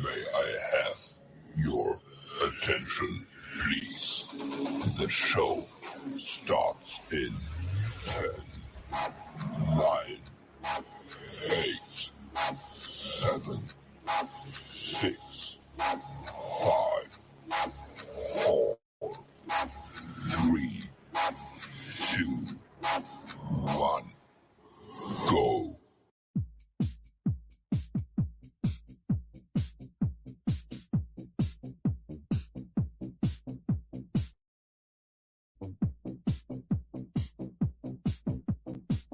May I have your attention, please? The show starts in 10, 9, 8, 7, 6, 5, 4, 3, 2, 1, go.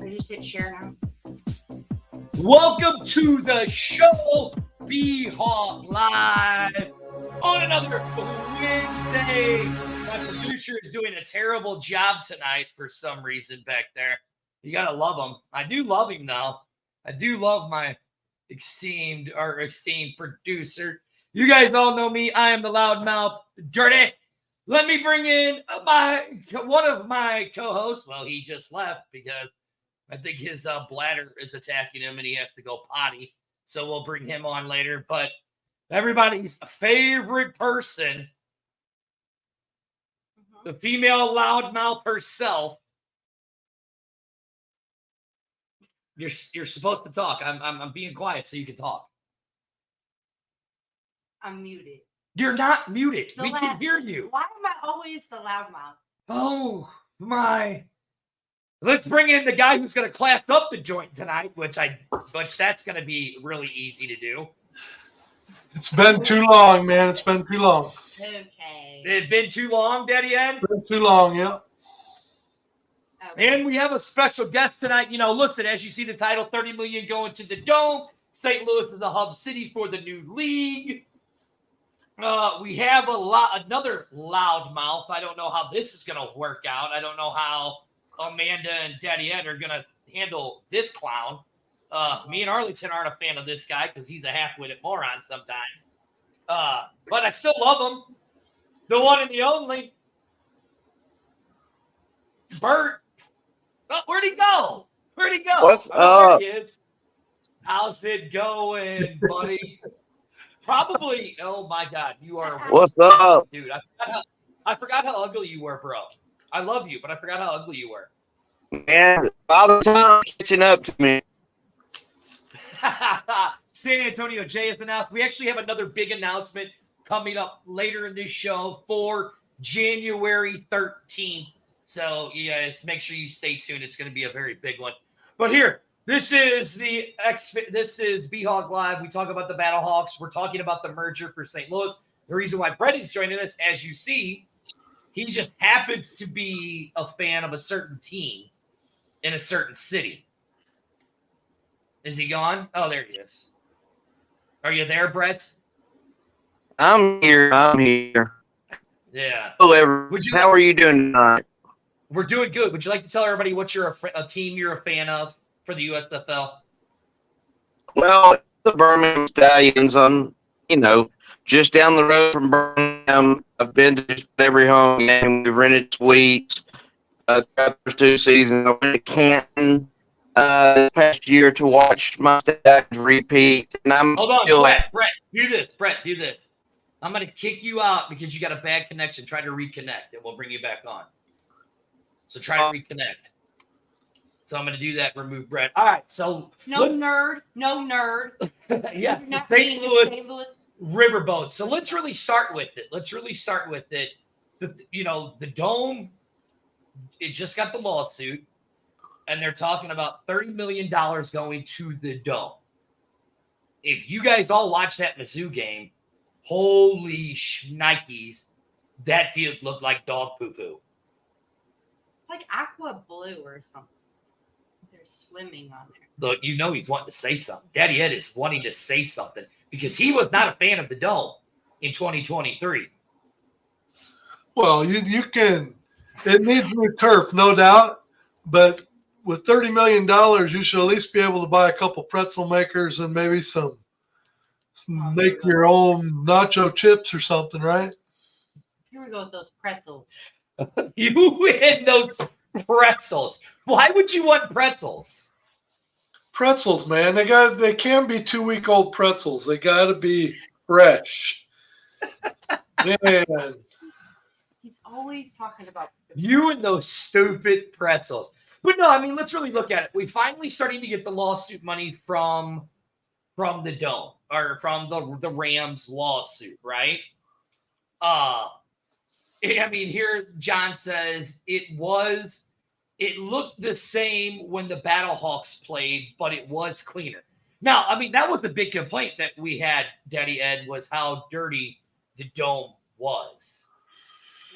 I just hit share now. Welcome to the show, B-Hawk Live, on another Wednesday. My producer is doing a terrible job tonight for some reason back there. You gotta love him. I do love him though. I do love my esteemed producer. You guys all know me. I am the loudmouth dirty. Let me bring in one of my co-hosts. Well, he just left because I think his bladder is attacking him and he has to go potty. So we'll bring him on later. But everybody's favorite person, the female loudmouth herself. You're supposed to talk. I'm being quiet so you can talk. I'm muted. You're not muted. We can hear you. Why am I always the loudmouth? Oh my. Let's bring in the guy who's going to class up the joint tonight, which that's going to be really easy to do. It's been too long, man. It's been too long. Okay. It's been too long, Daddy Ed? It's been too long, yeah. Okay. And we have a special guest tonight. You know, listen, as you see the title, 30 million going to the Dome. St. Louis is a hub city for the new league. We have another loudmouth. I don't know how this is going to work out. I don't know how Amanda and Daddy Ed are going to handle this clown. Me and Arlington aren't a fan of this guy because he's a half-witted moron sometimes. But I still love him. The one and the only. Bert. Oh, where'd he go? Where'd he go? What's Oh, up? there he is. How's it going, buddy? Probably. Oh, my God. You are. What's up? Dude, I forgot how ugly you were, bro. I love you, but I forgot how ugly you were. Man, all the time catching up to me. San Antonio Jay has announced. We actually have another big announcement coming up later in this show for January 13th. So you guys make sure you stay tuned. It's going to be a very big one. But here, this is B-Hawk Live. We talk about the Battlehawks. We're talking about the merger for St. Louis. The reason why Brett is joining us, as you see, he just happens to be a fan of a certain team in a certain city. Is he gone? Oh, there he is. Are you there, Brett? I'm here. Yeah. Hello, how are you doing tonight? We're doing good. Would you like to tell everybody what a team you're a fan of for the USFL? Well, the Birmingham Stallions. Just down the road from Birmingham. I've been to just every home game. We've rented suites throughout the 2 seasons. I went to Canton this past year to watch my Stacks repeat. And I'm Hold on, still Brett, do this. I'm going to kick you out because you got a bad connection. Try to reconnect, and we'll bring you back on. So try to reconnect. So I'm going to do that, remove Brett. All right, so. No nerd. Yes, Not the St. Louis Riverboat. So let's really start with it. The Dome, it just got the lawsuit, and they're talking about $30 million going to the Dome. If you guys all watched that Mizzou game, holy shnikes, that field looked like dog poo-poo. It's like aqua blue or something. They're swimming on there. Look, you know he's wanting to say something. Daddy Ed is wanting to say something because he was not a fan of the Dome in 2023. Well, you can. It needs new turf, no doubt. But with $30 million, you should at least be able to buy a couple pretzel makers and maybe some make your own nacho chips or something, right? Here we go with those pretzels. You and those pretzels. Why would you want pretzels? Pretzels, man. They can be 2-week-old pretzels. They got to be fresh. Man, He's always talking about You and those stupid pretzels. But no, I mean, let's really look at it. We finally starting to get the lawsuit money from the Dome or from the Rams lawsuit, right? I mean, here John says it looked the same when the Battlehawks played, but it was cleaner. Now, I mean, that was the big complaint that we had, Daddy Ed, was how dirty the Dome was.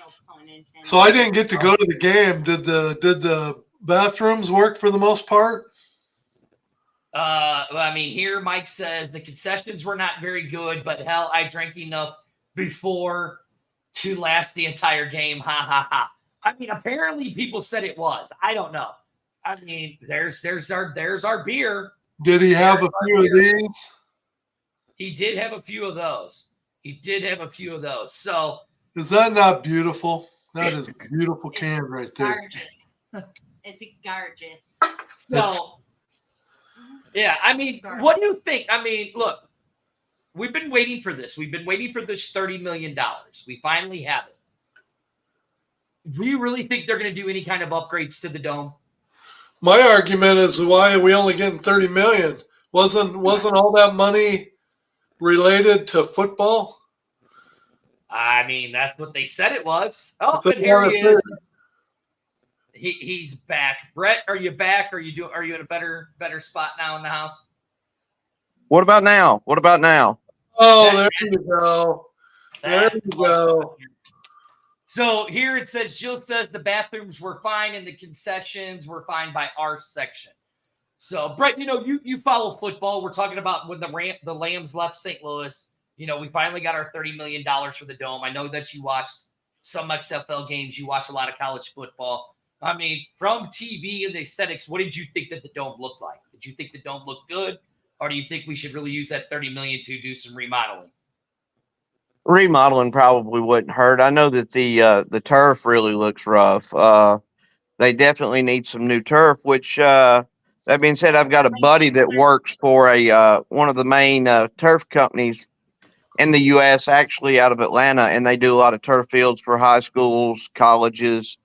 no pun intended. so I didn't get to go to the game. Did the bathrooms work for the most part? I mean, here Mike says the concessions were not very good, but hell, I drank enough before to last the entire game. Ha ha ha. I mean, apparently people said it was. I don't know. I mean, there's our beer. Did he have a few of these? He did have a few of those. So Is that not beautiful? That is a beautiful can right there. Gorgeous. It's gorgeous. So yeah, I mean, what do you think? I mean, look, we've been waiting for this. We've been waiting for this $30 million. We finally have it. Do you really think they're going to do any kind of upgrades to the Dome? My argument is why are we only getting 30 million? Wasn't all that money related to football? I mean, that's what they said it was. Oh, That's and here what he it is. He's back. Brett, are you back? Are you in a better spot now in the house? What about now? Oh, there you go. There That's you go. So here it says, Jill says the bathrooms were fine and the concessions were fine by our section. So Brett, you follow football. We're talking about when the Lambs left St. Louis. We finally got our $30 million for the Dome. I know that you watched some XFL games. You watch a lot of college football. I mean, from TV and the aesthetics, what did you think that the Dome looked like? Did you think the Dome looked good? Or do you think we should really use that $30 million to do some remodeling? Remodeling probably wouldn't hurt. I know that the turf really looks rough. They definitely need some new turf. Which that being said, I've got a buddy that works for one of the main turf companies in the U.S., actually out of Atlanta, and they do a lot of turf fields for high schools, colleges,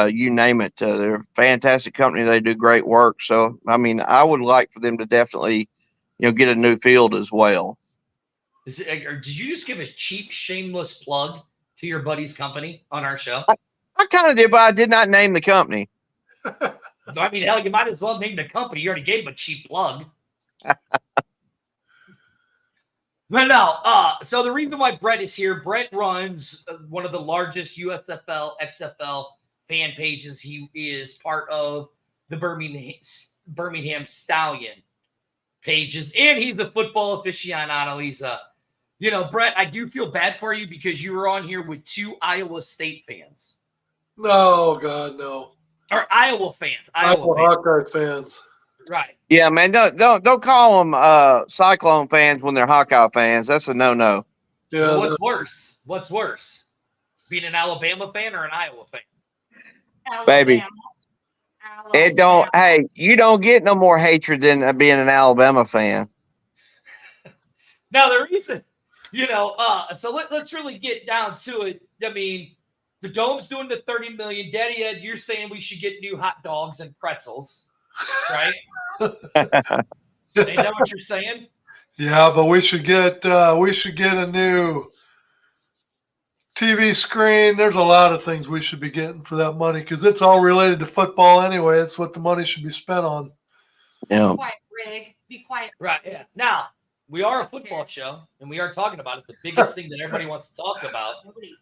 you name it. They're a fantastic company. They do great work. So, I mean, I would like for them to definitely, get a new field as well. Or did you just give a cheap, shameless plug to your buddy's company on our show? I kind of did, but I did not name the company. I mean, hell, you might as well name the company. You already gave him a cheap plug. But no, so the reason why Brett is here, Brett runs one of the largest USFL, XFL fan pages. He is part of the Birmingham Stallion pages, and he's a football aficionado. He's Brett, I do feel bad for you because you were on here with two Iowa State fans. No, God, no. Or Iowa fans. Hawkeye fans. Right. Yeah, man, don't call them Cyclone fans when they're Hawkeye fans. That's a no-no. Yeah. Well, what's worse? Being an Alabama fan or an Iowa fan? Baby. It don't. Hey, you don't get no more hatred than being an Alabama fan. Now the reason, so let's really get down to it. I mean, the Dome's doing the $30 million. Daddy Ed, you're saying we should get new hot dogs and pretzels, right? Ain't that what you're saying? Yeah, but we should get a new TV screen. There's a lot of things we should be getting for that money because it's all related to football anyway. It's what the money should be spent on. Yeah. Be quiet, Rig. Be quiet. Right. Yeah. Now, we are a football show, and we are talking about it. The biggest thing that everybody wants to talk about is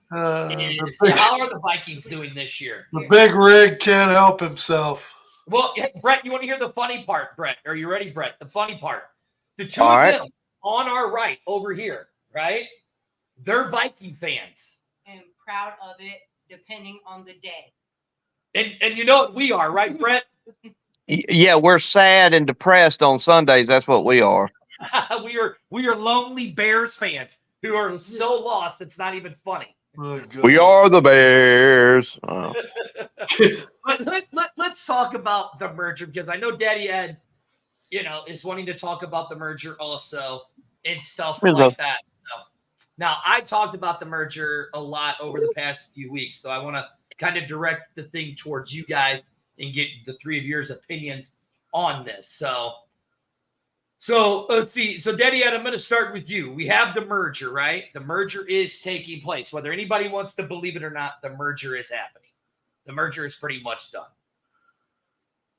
how are the Vikings doing this year? The big rig can't help himself. Well, Brett, you want to hear the funny part, Brett? Are you ready, Brett? The funny part. The two of them on our right over here, right? They're Viking fans. And proud of it, depending on the day. And you know what we are, right, Brett? Yeah, we're sad and depressed on Sundays. That's what we are. we are lonely Bears fans who are so lost it's not even funny. Oh, we are the Bears. Oh. But let's talk about the merger because I know Daddy Ed, is wanting to talk about the merger also and stuff like that. Now, I talked about the merger a lot over the past few weeks, so I want to kind of direct the thing towards you guys and get the three of yours opinions on this. So let's see. So, Daddy Ed, I'm going to start with you. We have the merger, right? The merger is taking place. Whether anybody wants to believe it or not, the merger is happening. The merger is pretty much done.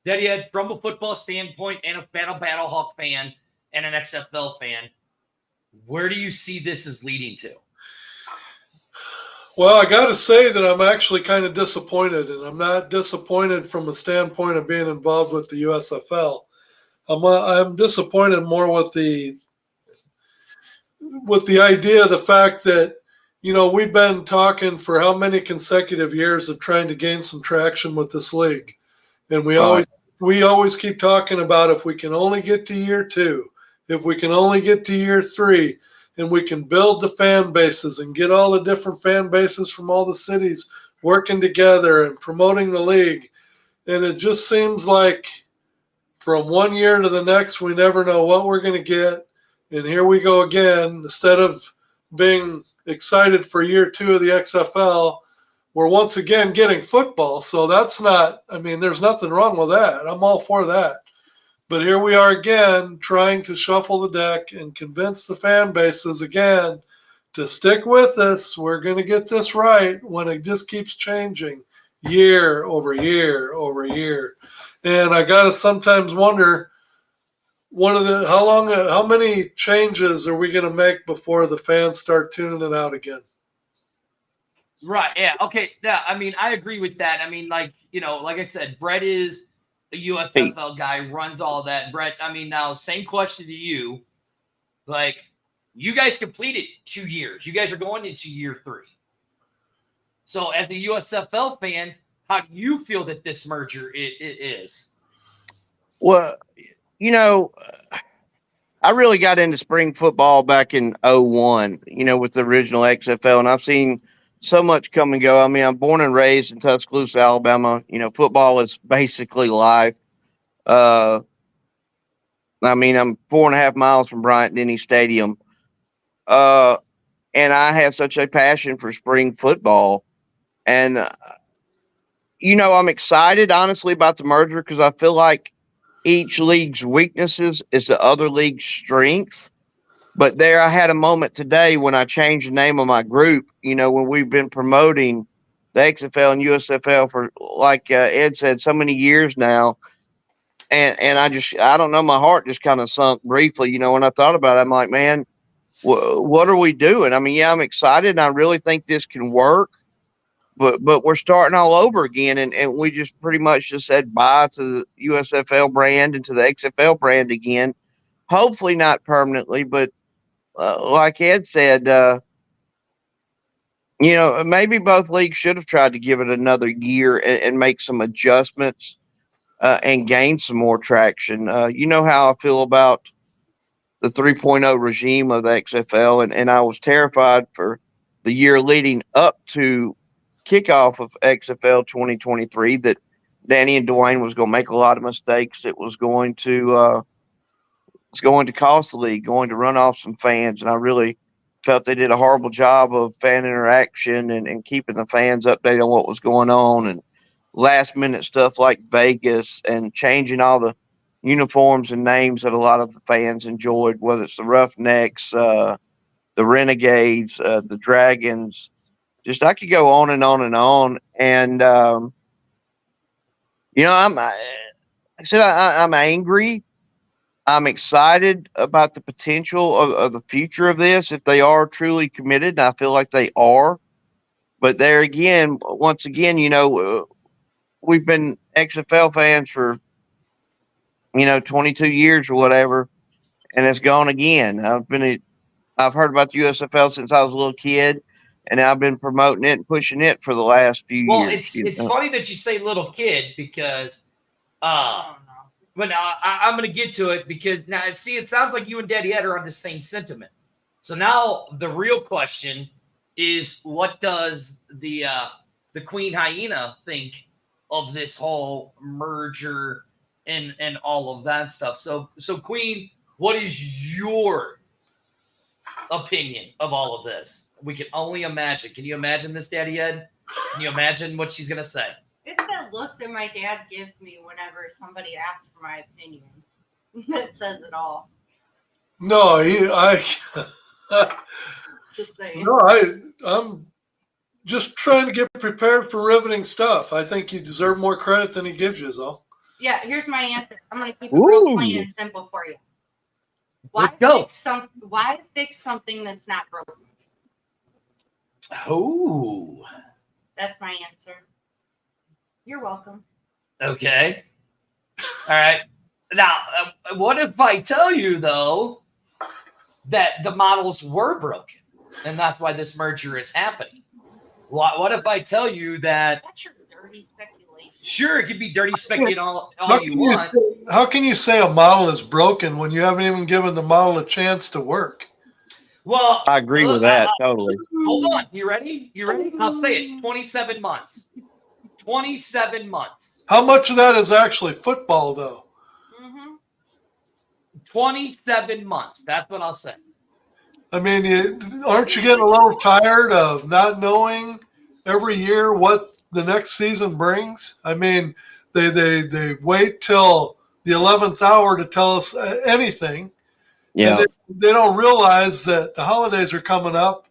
Daddy Ed, from a football standpoint and a Battle Hawk fan and an XFL fan, where do you see this as leading to? Well, I got to say that I'm actually kind of disappointed, and I'm not disappointed from a standpoint of being involved with the USFL. I'm disappointed more with the idea of the fact that, we've been talking for how many consecutive years of trying to gain some traction with this league, and we always keep talking about if we can only get to year 2, if we can only get to year 3, and we can build the fan bases and get all the different fan bases from all the cities working together and promoting the league. And it just seems like from one year to the next, we never know what we're going to get. And here we go again. Instead of being excited for year 2 of the XFL, we're once again getting football. So that's not, there's nothing wrong with that. I'm all for that. But here we are again trying to shuffle the deck and convince the fan bases again to stick with us. We're going to get this right when it just keeps changing year over year over year. And I got to sometimes wonder, how many changes are we going to make before the fans start tuning it out again? Right. Yeah. Okay. Yeah. I agree with that. Like I said, Brett is a USFL guy, runs all that. Brett, now same question to you. Like, you guys completed 2 years. You guys are going into year 3. So as a USFL fan, how do you feel that this merger is? Well, I really got into spring football back in 01, with the original XFL, and I've seen so much come and go. I'm born and raised in Tuscaloosa, Alabama. Football is basically life. I'm 4.5 miles from Bryant-Denny Stadium. And I have such a passion for spring football. And, I'm excited, honestly, about the merger because I feel like each league's weaknesses is the other league's strength. But there, I had a moment today when I changed the name of my group, when we've been promoting the XFL and USFL for, like Ed said, so many years now. And I don't know, my heart just kind of sunk briefly, when I thought about it. I'm like, man, what are we doing? I'm excited, and I really think this can work. But we're starting all over again, and we just pretty much just said bye to the USFL brand and to the XFL brand again. Hopefully not permanently, but like Ed said, maybe both leagues should have tried to give it another year and make some adjustments and gain some more traction. You know how I feel about the 3.0 regime of the XFL, and I was terrified for the year leading up to kickoff of XFL 2023 that Danny and Dwayne was going to make a lot of mistakes. It was going to cost the league, going to run off some fans, and I really felt they did a horrible job of fan interaction and keeping the fans updated on what was going on, and last minute stuff like Vegas and changing all the uniforms and names that a lot of the fans enjoyed, whether it's the Roughnecks, the Renegades, the Dragons. Just I could go on and on and on. And, I'm angry. I'm excited about the potential of the future of this if they are truly committed. And I feel like they are. But there again, once again, we've been XFL fans for, 22 years or whatever, and it's gone again. I've heard about the USFL since I was a little kid, and I've been promoting it and pushing it for the last few Well, years. it's funny that you say little kid because, but I'm going to get to it because now see, it sounds like you and Daddy Ed are on the same sentiment. So now the real question is, what does the Queen Hyena think of this whole merger and all of that stuff? So Queen, what is your opinion of all of this. We can only imagine. Can you imagine this, Daddy Ed? Can you imagine what she's gonna say? It's that look that my dad gives me whenever somebody asks for my opinion. That says it all. No, Just saying. no, I'm just trying to get prepared for riveting stuff. I think you deserve more credit than he gives you, though. Yeah, here's my answer. I'm gonna keep it real Ooh. plain and simple for you. Let's go. Why fix something that's not broken? Oh, That's my answer. You're welcome. okay. All right. Now, what if I tell you, though, that the models were broken, and that's why this merger is happening? What if I tell you that, That's your dirty speculation. sure, it could be dirty speculating all How you can want. how can you say a model is broken when you haven't even given the model a chance to work? Well, I agree with that totally. hold on. You ready? You ready? I'll say it. 27 months. 27 months. How much of that is actually football, though? Mm-hmm. 27 months. That's what I'll say. I mean, aren't you getting a little tired of not knowing every year what the next season brings? I mean, they wait till the 11th hour to tell us anything. Yeah. And they don't realize that the holidays are coming up.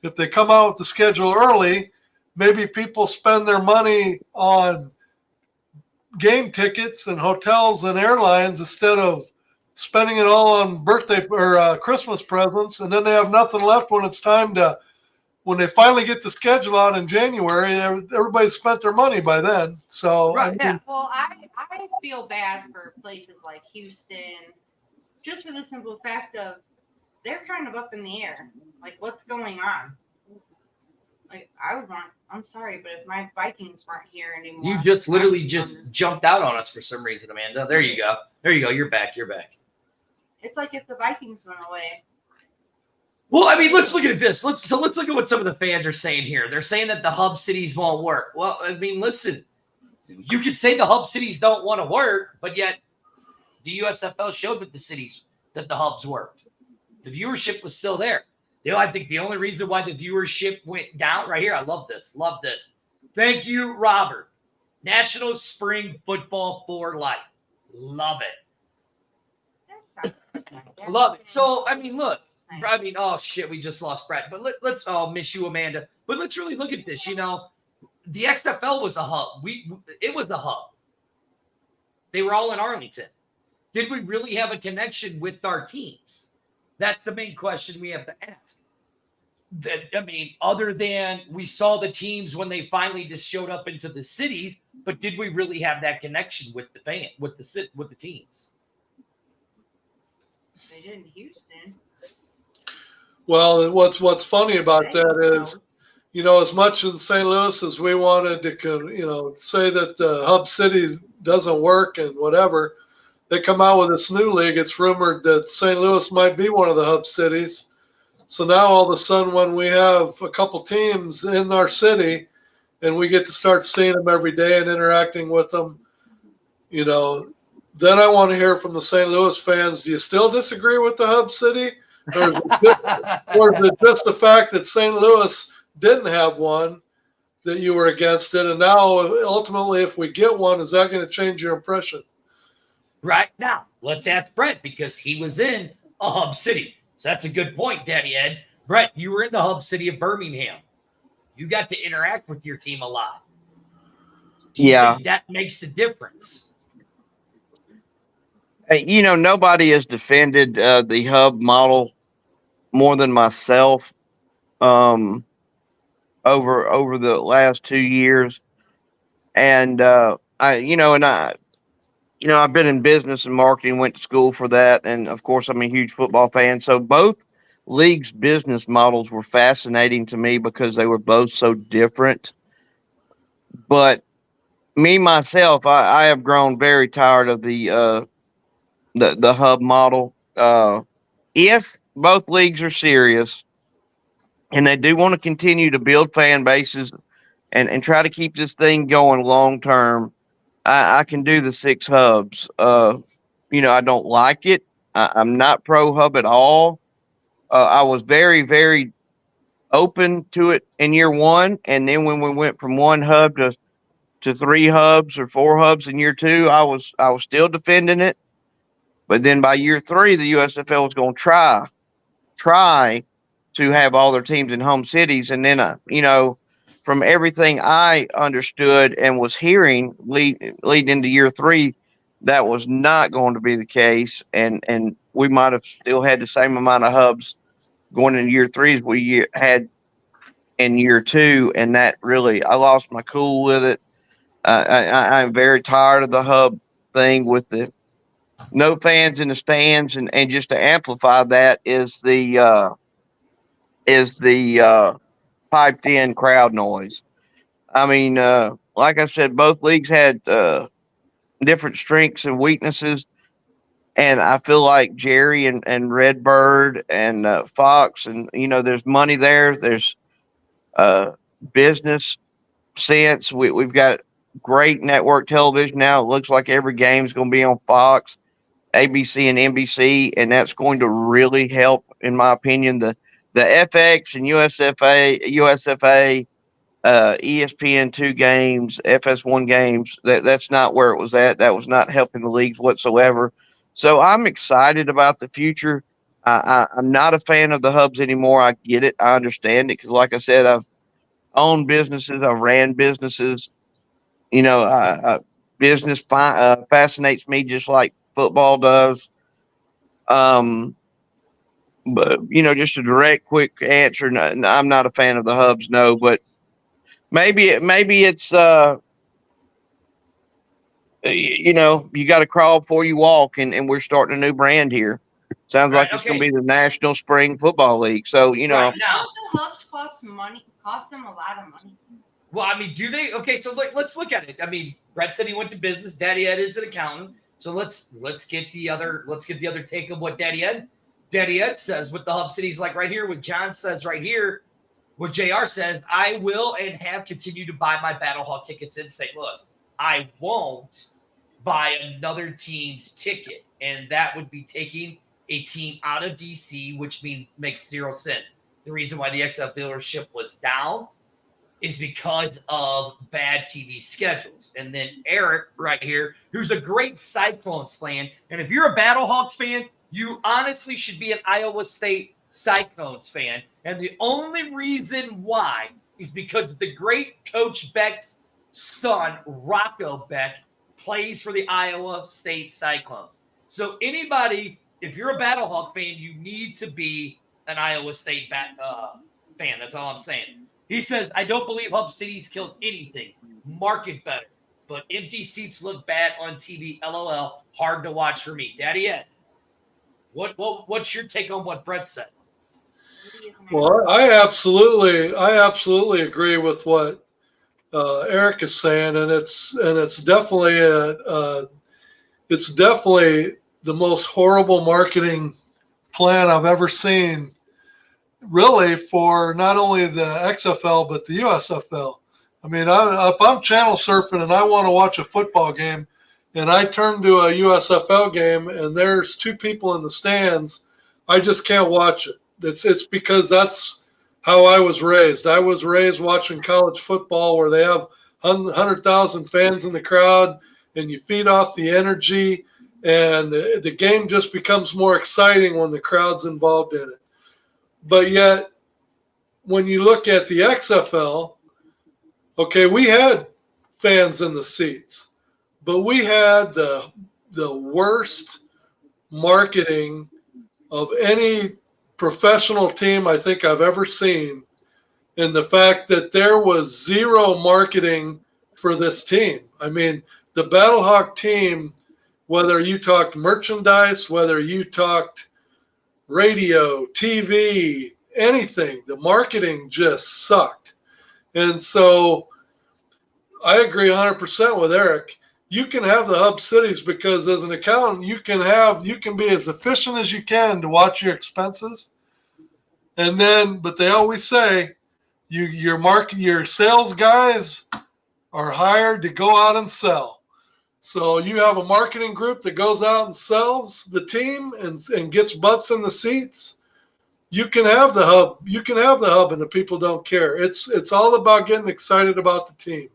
If they come out with the schedule early, maybe people spend their money on game tickets and hotels and airlines instead of spending it all on birthday or Christmas presents, and then they have nothing left when it's time to, when they finally get the schedule out in January, everybody's spent their money by then. So, Right, yeah. Well, I feel bad for places like Houston, just for the simple fact of they're kind of up in the air. Like, what's going on? Like, I'm sorry, but if my Vikings weren't here anymore. You just literally just jumped out on us for some reason, Amanda. There you go. There you go. You're back. You're back. It's like if the Vikings went away. Well, I mean, let's look at this. Let's look at what some of the fans are saying here. They're saying that the hub cities won't work. Well, I mean, listen, you could say the hub cities don't want to work, but yet the USFL showed that the hubs worked. The viewership was still there. I think the only reason why the viewership went down right here, I love this. Love this. Thank you, Robert. National Spring Football for Life. Love it. Love it. So, I mean, look. I mean, oh, shit, we just lost Brett. But let's miss you, Amanda. But let's really look at this. You know, the XFL was a hub. It was a hub. They were all in Arlington. Did we really have a connection with our teams? That's the main question we have to ask. I mean, other than we saw the teams when they finally just showed up into the cities, but did we really have that connection with the teams? They did in Houston. well, what's funny about that is, you know, as much in St. Louis as we wanted to, you know, say that the hub city doesn't work and whatever, they come out with this new league. It's rumored that St. Louis might be one of the hub cities. So now all of a sudden, when we have a couple teams in our city and we get to start seeing them every day and interacting with them, you know, then I want to hear from the St. Louis fans, do you still disagree with the hub city? Or is it just the fact that St. Louis didn't have one that you were against it? And now, ultimately, if we get one, is that going to change your impression? Right now, let's ask Brett because he was in a hub city. So that's a good point, Daddy Ed. Brett, you were in the hub city of Birmingham. You got to interact with your team a lot. Do you think that makes the difference? You know, nobody has defended the hub model more than myself over the last 2 years, and I've been in business and marketing, went to school for that. And of course, I'm a huge football fan. So both leagues' business models were fascinating to me because they were both so different. But me, myself, I have grown very tired of the hub model. If both leagues are serious and they do want to continue to build fan bases and try to keep this thing going long term, I can do the 6 hubs. I don't like it. I'm not pro hub at all. I was very, very open to it in year one, and then when we went from one hub to three hubs or four hubs in year two, I was still defending it. But then by year three, the USFL was going to try to have all their teams in home cities, and then from everything I understood and was hearing leading into year three, that was not going to be the case, and we might have still had the same amount of hubs going into year three as we had in year two, and that really I lost my cool with it. I'm very tired of the hub thing with the no fans in the stands, and just to amplify that is the piped in crowd noise. I mean, like I said, both leagues had different strengths and weaknesses, and I feel like Jerry and Redbird and Fox, and there's money there. There's uh, business sense. We've got great network television now. It looks like every game's going to be on Fox, ABC, and NBC, and that's going to really help, in my opinion. The FX and USFA, ESPN2 games, FS1 games. That's not where it was at. That was not helping the leagues whatsoever. So I'm excited about the future. I'm not a fan of the hubs anymore. I get it. I understand it because, like I said, I've owned businesses. I've ran businesses. Business fascinates me just like football does. Um, but just a direct, quick answer. No, I'm not a fan of the hubs. No, but maybe it's you got to crawl before you walk, and we're starting a new brand here. Sounds Right, like it's going okay. to be the National Spring Football League. So Right now, Don't the hubs cost money? Cost them a lot of money. well, I mean, do they? Okay, so let's look at it. I mean, Brett said he went to business. Daddy Ed is an accountant. So let's get the other take of what Daddy Ed says. What the hub cities like right here. What John says right here. What JR says. I will and have continued to buy my Battlehawk tickets in St. Louis. I won't buy another team's ticket, and that would be taking a team out of DC, which makes zero sense. The reason why the XL dealership was down is because of bad TV schedules. And then Eric right here, who's a great Cyclones fan, and if you're a Battlehawks fan, you honestly should be an Iowa State Cyclones fan. And the only reason why is because the great Coach Beck's son, Rocco Beck, plays for the Iowa State Cyclones. So anybody, if you're a Battlehawk fan, you need to be an Iowa State fan. That's all I'm saying. He says, I don't believe hub cities killed anything. Market better. But empty seats look bad on TV. LOL. Hard to watch for me. Daddy Ed, what's your take on what Brett said? Well, I absolutely agree with what Eric is saying, and it's definitely the most horrible marketing plan I've ever seen, really, for not only the XFL but the USFL. I mean, if I'm channel surfing and I want to watch a football game, and I turn to a USFL game and there's two people in the stands, I just can't watch it. It's because that's how I was raised. I was raised watching college football where they have 100,000 fans in the crowd, and you feed off the energy, and the game just becomes more exciting when the crowd's involved in it. But yet, when you look at the XFL, okay, we had fans in the seats, but we had the worst marketing of any professional team I think I've ever seen, in the fact that there was zero marketing for this team. I mean, the Battlehawk team, whether you talked merchandise, whether you talked radio, TV, anything, the marketing just sucked. And so I agree 100% with Eric. You can have the hub cities because as an accountant, you can be as efficient as you can to watch your expenses. And then, but they always say your sales guys are hired to go out and sell. So you have a marketing group that goes out and sells the team and gets butts in the seats. you can have the hub. You can have the hub, and the people don't care. It's all about getting excited about the team.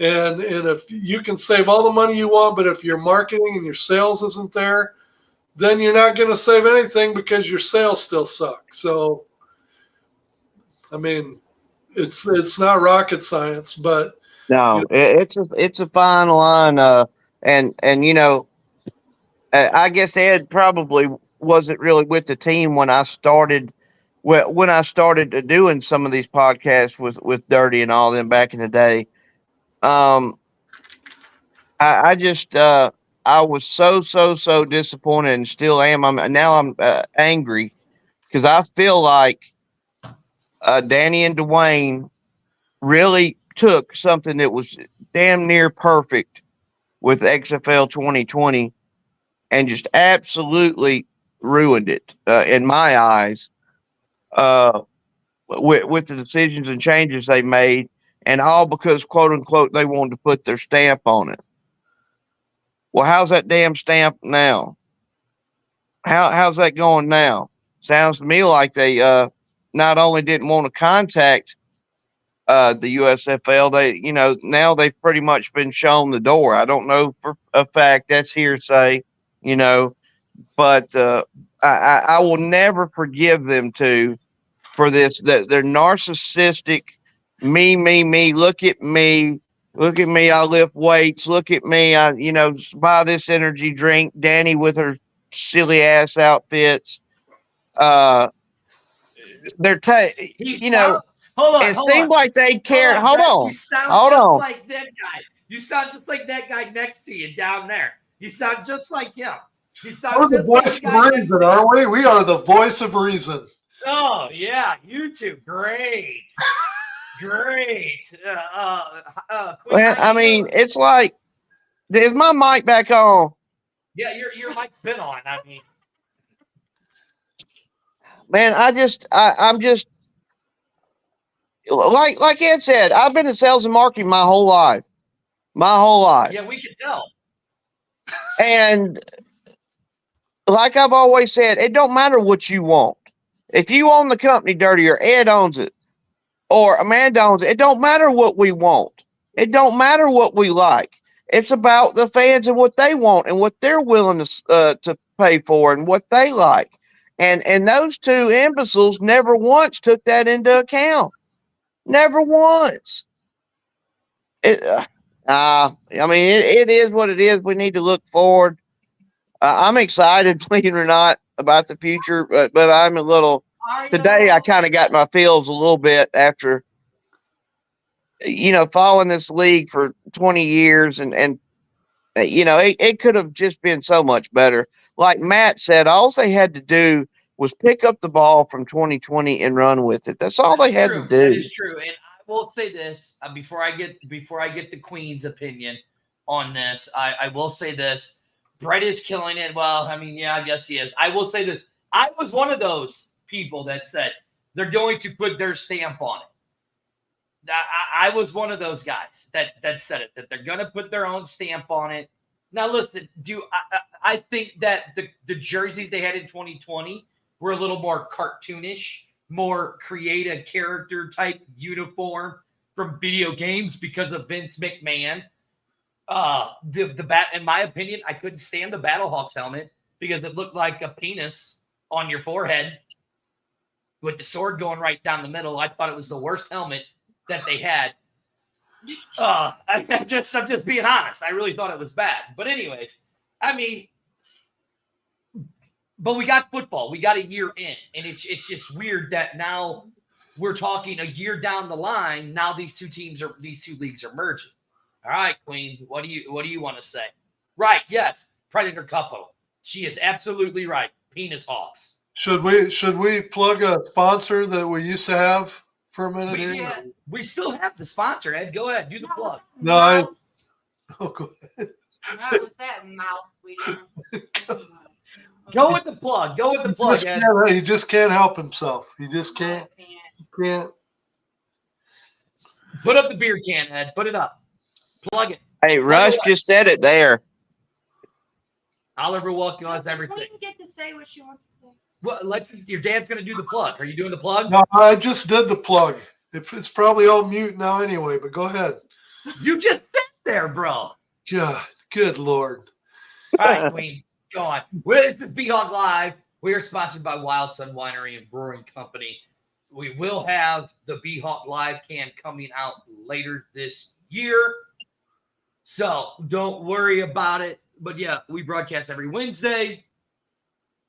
And if you can save all the money you want, but if your marketing and your sales isn't there, then you're not going to save anything because your sales still suck. So, I mean, it's not rocket science, but No, it's a fine line. And you know, I guess Ed probably wasn't really with the team when I started. When I started doing some of these podcasts with Dirty and all them back in the day. Um, I just I was so disappointed and still am. I'm angry because I feel like Danny and Dwayne really took something that was damn near perfect with XFL 2020 and just absolutely ruined it in my eyes with the decisions and changes they made, and all because quote unquote they wanted to put their stamp on it. Well, how's that damn stamp now? How's that going now? Sounds to me like they not only didn't want to contact the USFL, they now they've pretty much been shown the door. I don't know for a fact, that's hearsay, you know, but I will never forgive them for this. That they're narcissistic. Me. Look at me. I lift weights. Look at me. I buy this energy drink. Danny with her silly ass outfits. Uh, they're Hold on. it seemed like they cared. Hold on. You sound just like that guy. You sound just like that guy next to you down there. You sound just like him. You sound we're the voice of reason, aren't we? We are the voice of reason. Oh yeah, you two, great. Well, I mean, it's like, is my mic back on? Yeah, your mic's been on. I mean, man, I'm just like Ed said, I've been in sales and marketing my whole life. Yeah, we can tell. And like I've always said, it don't matter what you want. If you own the company, Dirty, or Ed owns it, or Amanda owns it, it don't matter what we want. It don't matter what we like. It's about the fans and what they want and what they're willing to pay for and what they like. And those two imbeciles never once took that into account. Never once. I mean, it is what it is. We need to look forward. I'm excited, believe it or not, about the future, but I'm a little. Today, I kind of got my feels a little bit after, following this league for 20 years, and it could have just been so much better. Like Matt said, all they had to do was pick up the ball from 2020 and run with it. That's all they had to do. That is true. And I will say this before I get the Queen's opinion on this. I will say this: Brett is killing it. Well, I mean, yeah, I guess he is. I will say this: I was one of those people that said they're going to put their stamp on it. I was one of those guys that said it, that they're going to put their own stamp on it. Now, listen, I think that the jerseys they had in 2020 were a little more cartoonish, more create a character type uniform from video games because of Vince McMahon. The bat, in my opinion, I couldn't stand the Battlehawks helmet because it looked like a penis on your forehead with the sword going right down the middle. I thought it was the worst helmet that they had. I'm just being honest. I really thought it was bad. But anyways, I mean, but we got football. We got a year in, and it's just weird that now we're talking a year down the line. Now these two leagues are merging. All right, Queen, what do you want to say? Right, yes, Predator Couple. She is absolutely right. Penis Hawks. Should we plug a sponsor that we used to have for a minute here? We still have the sponsor, Ed. Go ahead, do the plug. No, go ahead. That was that mouth we did. Go with the plug. Ed. He just can't help himself. He just can't. Can't. Put up the beer can, Ed. Put it up. Plug it. Hey, Rush just said it there. Oliver Wilkie has everything. Queen get to say what she wants to say. Your dad's going to do the plug. Are you doing the plug? No, I just did the plug. It's probably all mute now anyway, but go ahead. You just sat there, bro. God, good Lord. All right, Queen, go on. This is B-Hog Live. We are sponsored by Wild Sun Winery and Brewing Company. We will have the B-Hog Live can coming out later this year. So don't worry about it. But yeah, we broadcast every Wednesday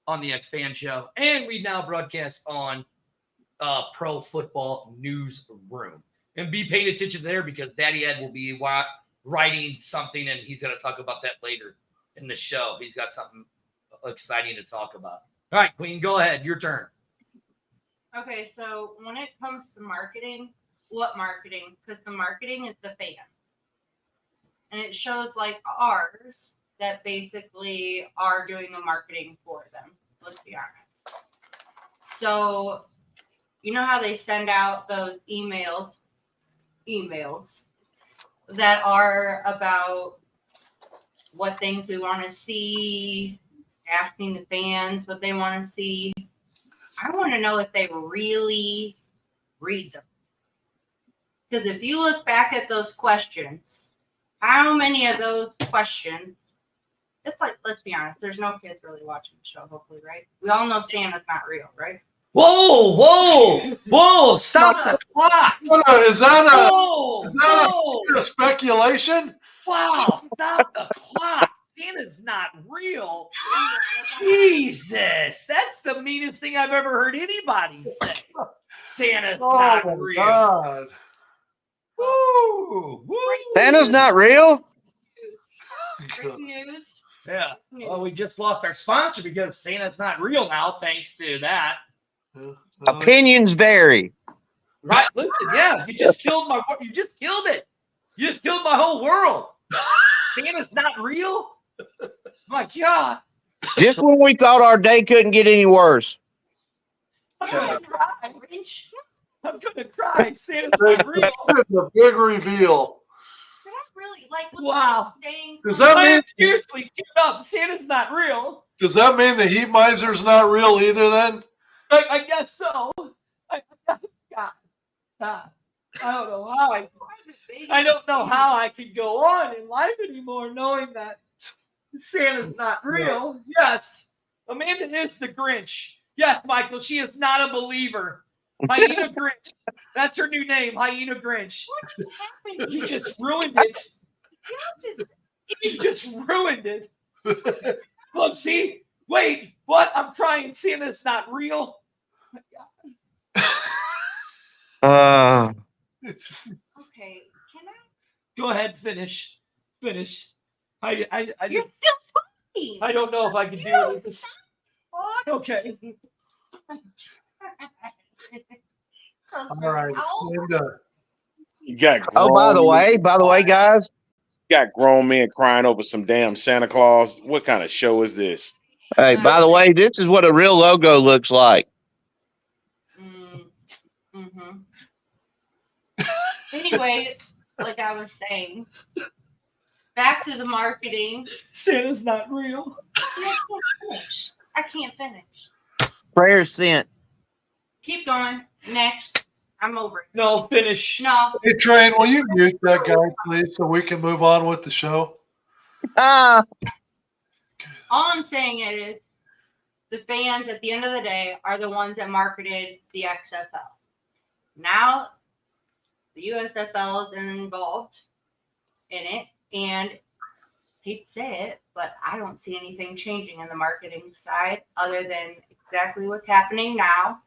on the X-Fan Show. And we now broadcast on Pro Football Newsroom. And be paying attention there because Daddy Ed will be writing something, and he's going to talk about that later in the show. He's got something exciting to talk about. All right, Queen, go ahead. Your turn. Okay, so when it comes to marketing, what marketing? Because the marketing is the fans. And it shows like ours that basically are doing the marketing for them. Let's be honest. So, you know how they send out those emails that are about what things we want to see, asking the fans what they want to see. I want to know if they really read those. Because if you look back at those questions, how many of those questions, it's like, let's be honest, there's no kids really watching the show, hopefully, right? We all know Santa's not real, right? Whoa, stop the clock. Is that Whoa. a speculation? Wow, stop the clock. Santa's not real. Jesus, that's the meanest thing I've ever heard anybody say. Santa's not real. God. Woo. Santa's not real? Breaking news. Yeah. Well, we just lost our sponsor because Santa's not real now, thanks to that. Opinions vary. Right? Listen, yeah, you just killed it. You just killed my whole world. Santa's not real? My God. Just when we thought our day couldn't get any worse. I'm gonna cry. I'm gonna cry. Santa's not real. It's a big reveal. Really, like, Wow. Does that mean seriously, keep up? Santa's not real. Does that mean the heat miser's not real either? Then I guess so. I don't know how I don't know how I can go on in life anymore knowing that Santa's not real. Yes, Amanda is the Grinch. Yes, Michael, she is not a believer. Hyena Grinch. That's her new name, Hyena Grinch. What just happened? You just ruined it. You just ruined it. Look, see? Wait, what? I'm crying. Santa's not real. Okay, can I? Go ahead, finish. You're still talking. I don't know if I can do this. Okay. all right, it's time to. You got Oh, by the way, guys, you got grown men crying over some damn Santa Claus. What kind of show is this? hey, by the way, this is what a real logo looks like. Mm-hmm. Anyway, like I was saying, back to the marketing. Santa's not real. I can't finish. Prayers sent. Keep going. Next. I'm over it. No, finish. No. Hey, Train, will you mute that guy, please, so we can move on with the show? All I'm saying is the fans at the end of the day are the ones that marketed the XFL. Now the USFL is involved in it, and I hate to say it, but I don't see anything changing in the marketing side other than exactly what's happening now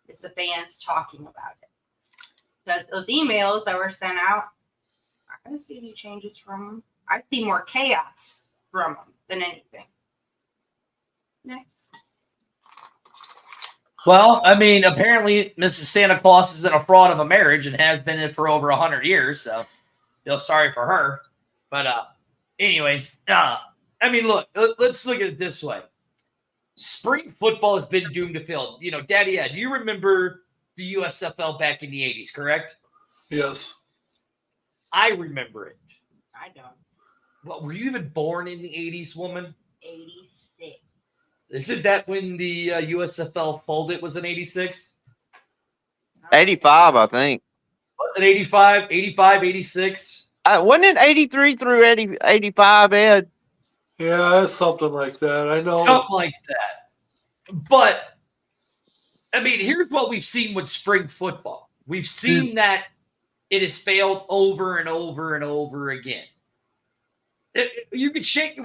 is the fans talking about it. Because those emails that were sent out, I don't see any changes from them. I see more chaos from them than anything. Next. Well, I mean, apparently Mrs. Santa Claus is in a fraud of a marriage and has been in for over 100 years, so feel sorry for her. But anyways, I mean, look, let's look at it this way. Spring football has been doomed to fail. You know, Daddy Ed, you remember the USFL back in the 80s, correct? Yes. I remember it. I don't. Well, were you even born in the 80s, woman? 86. Isn't that when the USFL folded? Was it 86? 85, I think. Was it 85? 85, 86? Wasn't it 83 through 85, Ed? Yeah, it's something like that. I know. Something like that. But, I mean, here's what we've seen with spring football. We've seen that it has failed over and over and over again. We could shake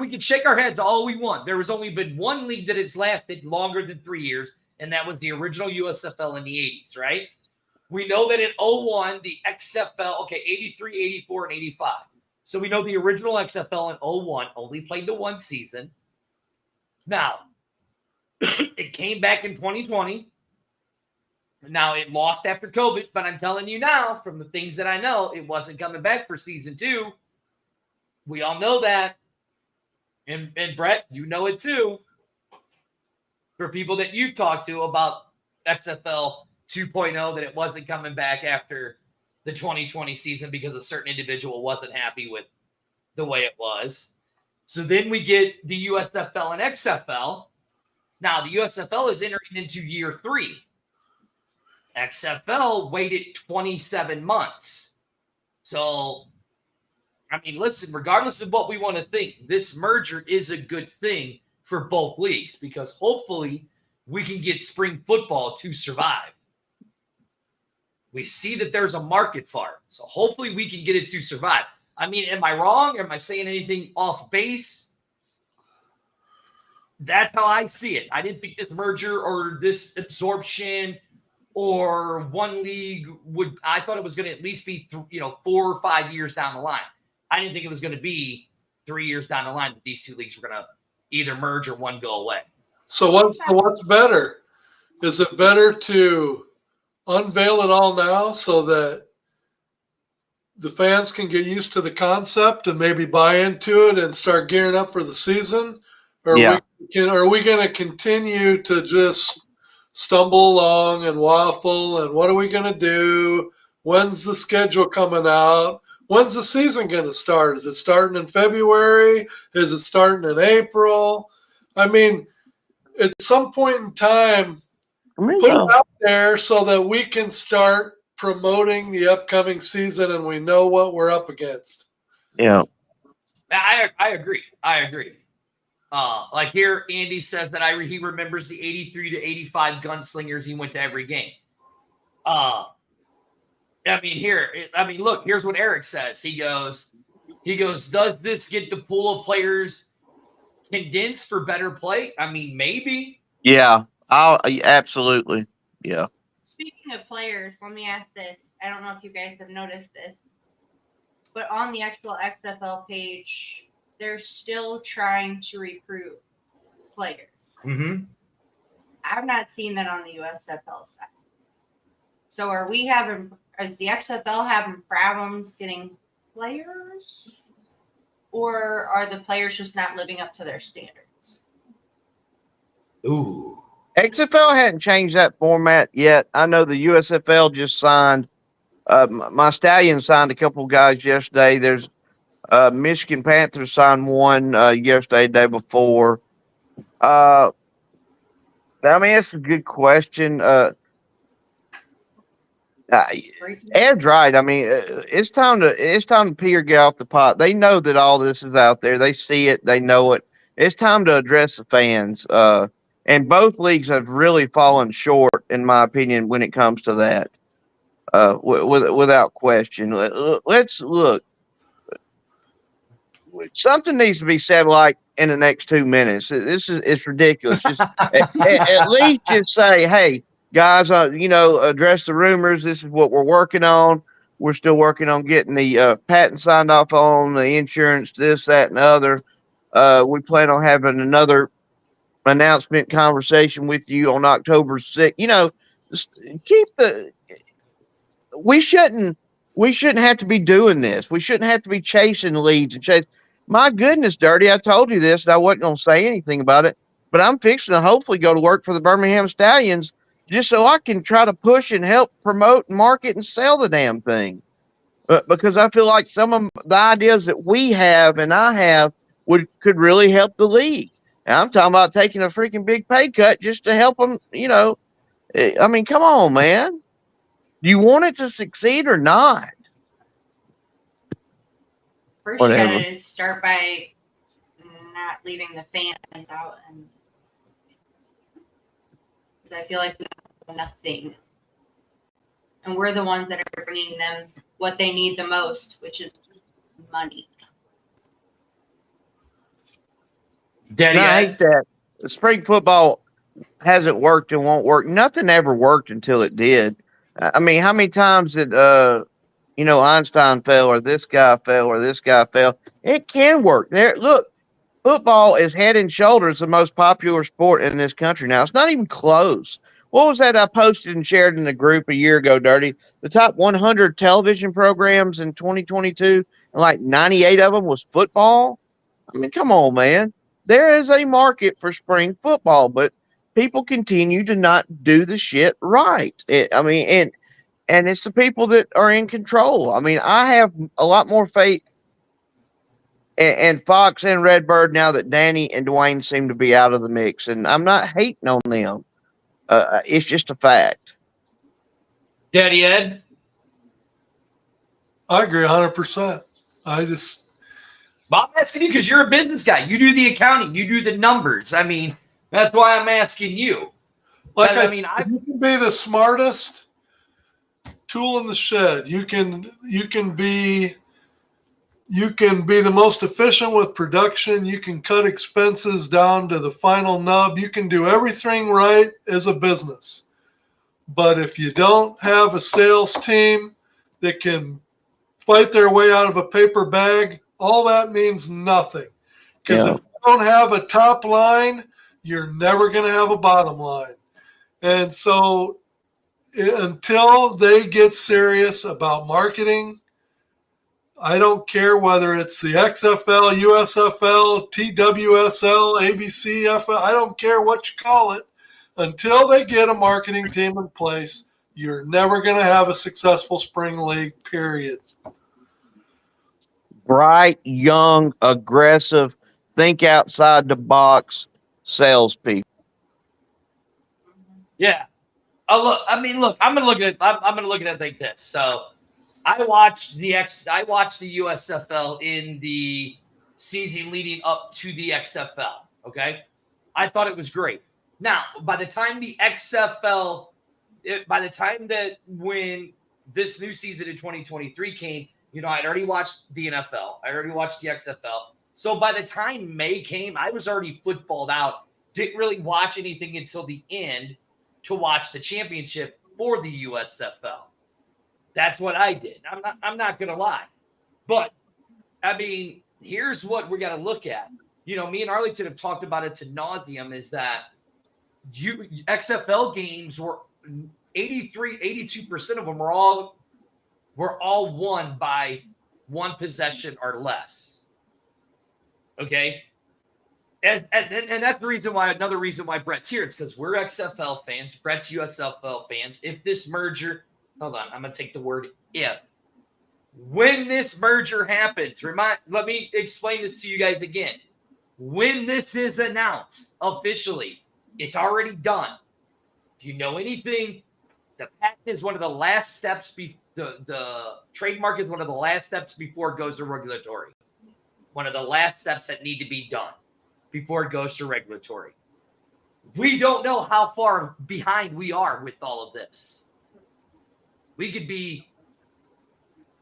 our heads all we want. There has only been one league that has lasted longer than 3 years, and that was the original USFL in the 80s, right? We know that in 01, the XFL, 83, 84, and 85. So we know the original XFL in 01 only played the one season. Now, it came back in 2020. Now, it lost after COVID, but I'm telling you now, from the things that I know, it wasn't coming back for season 2. We all know that. And Brett, you know it too. For people that you've talked to about XFL 2.0, that it wasn't coming back after the 2020 season because a certain individual wasn't happy with the way it was. So then we get the USFL and XFL. Now, the USFL is entering into year 3. XFL waited 27 months. So, I mean, listen, regardless of what we want to think, this merger is a good thing for both leagues because hopefully we can get spring football to survive. We see that there's a market for it. So hopefully we can get it to survive. I mean, am I wrong? Am I saying anything off base? That's how I see it. I didn't think this merger or this absorption or one league would – I thought it was going to at least be 4 or 5 years down the line. I didn't think it was going to be 3 years down the line that these two leagues were going to either merge or one go away. So what's better? Is it better to unveil it all now so that the fans can get used to the concept and maybe buy into it and start gearing up for the season? Or are we going to continue to just stumble along and waffle? And what are we going to do? When's the schedule coming out? When's the season going to start? Is it starting in February? Is it starting in April? I mean, at some point in time, put it out there so that we can start promoting the upcoming season and we know what we're up against. Yeah. I agree. Like here, Andy says that he remembers the 83 to 85 gunslingers. He went to every game. Look, here's what Eric says. He goes, does this get the pool of players condensed for better play? I mean, maybe. Yeah, absolutely. Yeah. Speaking of players, let me ask this. I don't know if you guys have noticed this, but on the actual XFL page, they're still trying to recruit players. Mm-hmm. I've not seen that on the USFL side. So is the XFL having problems getting players? Or are the players just not living up to their standards? Ooh. XFL hadn't changed that format yet. I know the USFL just signed. My Stallions signed a couple guys yesterday. There's Michigan Panthers signed one yesterday, day before. I mean, it's a good question. Ed's right. I mean, it's time to pee or get off the pot. They know that all this is out there. They see it. They know it. It's time to address the fans. And both leagues have really fallen short, in my opinion, when it comes to that. Without question. Let's look. Something needs to be said like in the next 2 minutes. It's ridiculous. Just at least just say, hey, guys, address the rumors. This is what we're working on. We're still working on getting the patent signed off on, the insurance, this, that, and the other. We plan on having another announcement conversation with you on October 6th. We shouldn't have to be doing this. We shouldn't have to be chasing leads and chase. My goodness, Dirty, I told you this and I wasn't going to say anything about it, but I'm fixing to hopefully go to work for the Birmingham Stallions just so I can try to push and help promote and market and sell the damn thing. Because I feel like some of the ideas that we have and I have could really help the league. And I'm talking about taking a freaking big pay cut just to help them, I mean, come on, man. Do you want it to succeed or not? First, Whatever. you gotta start by not leaving the fans out, and because I feel like we have nothing, and we're the ones that are bringing them what they need the most, which is money. Daddy, And I Ed? hate that. Spring football hasn't worked and won't work. Nothing ever worked until it did. I mean, how many times did Einstein fell or this guy fell or this guy fell? It can work. There, look, football is head and shoulders the most popular sport in this country now. It's not even close. What was that I posted and shared in the group a year ago, Dirty? The top 100 television programs in 2022, and like 98 of them was football. I mean, come on, man. There is a market for spring football, but people continue to not do the shit right. And it's the people that are in control. I mean, I have a lot more faith and Fox and Redbird now that Danny and Dwayne seem to be out of the mix, and I'm not hating on them. It's just a fact. Daddy Ed? I agree 100%. I just Well, I'm asking you because you're a business guy. You do the accounting. You do the numbers. I mean, that's why I'm asking you. like I I mean, you can be the smartest tool in the shed. You can be the most efficient with production. You can cut expenses down to the final nub. You can do everything right as a business. But if you don't have a sales team that can fight their way out of a paper bag, all that means nothing. Because if you don't have a top line, you're never going to have a bottom line. And so until they get serious about marketing, I don't care whether it's the XFL, USFL, TWSL, ABCFL, I don't care what you call it. Until they get a marketing team in place, you're never going to have a successful spring league, period. Bright, young, aggressive, think outside the box salespeople. yeah. Look, I'm gonna look at it. I'm gonna look at it like this. So, I watched the USFL in the season leading up to the XFL. Okay, I thought it was great. Now, by the time that when this new season in 2023 came, I'd already watched the NFL. I already watched the XFL. So by the time May came, I was already footballed out. Didn't really watch anything until the end to watch the championship for the USFL. That's what I did. I'm not gonna lie. But I mean, here's what we got to look at. Me and Arlington have talked about it to nauseum, is that XFL games were 82% of them were all won by one possession or less. Okay. And that's the reason why, another reason why Brett's here. It's because we're XFL fans. Brett's USFL fans. If this merger, hold on, I'm going to take the word if. When this merger happens, let me explain this to you guys again. When this is announced officially, it's already done. Do you know anything? The patent is one of the last steps. The trademark is one of the last steps before it goes to regulatory. One of the last steps that need to be done before it goes to regulatory. We don't know how far behind we are with all of this. We could be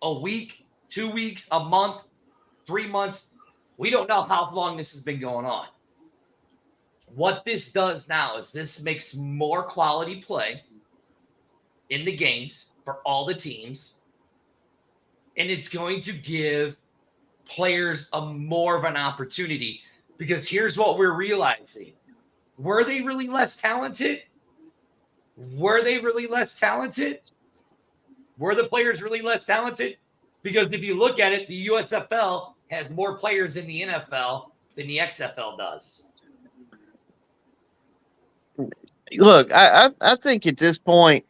a week, 2 weeks, a month, 3 months. We don't know how long this has been going on. What this does now is this makes more quality play in the games for all the teams. And it's going to give players more of an opportunity, because here's what we're realizing. Were they really less talented? Were they really less talented? Were the players really less talented? Because if you look at it, the USFL has more players in the NFL than the XFL does. Look, I think at this point,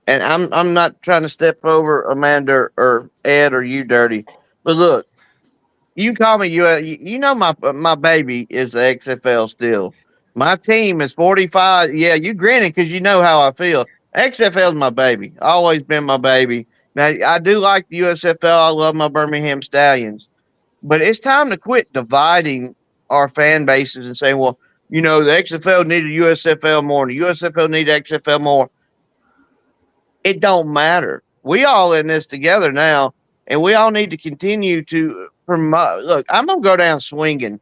and I'm not trying to step over Amanda or Ed or you, Dirty, but look, You can call me you know my baby is the XFL still. My team is 45. Yeah, you grinning because you know how I feel. XFL is my baby. Always been my baby. Now I do like the USFL. I love my Birmingham Stallions, but it's time to quit dividing our fan bases and saying, well, the XFL needed USFL more, and the USFL needed XFL more. It don't matter. We all in this together now, and we all need to continue to promote. Look, I'm gonna go down swinging.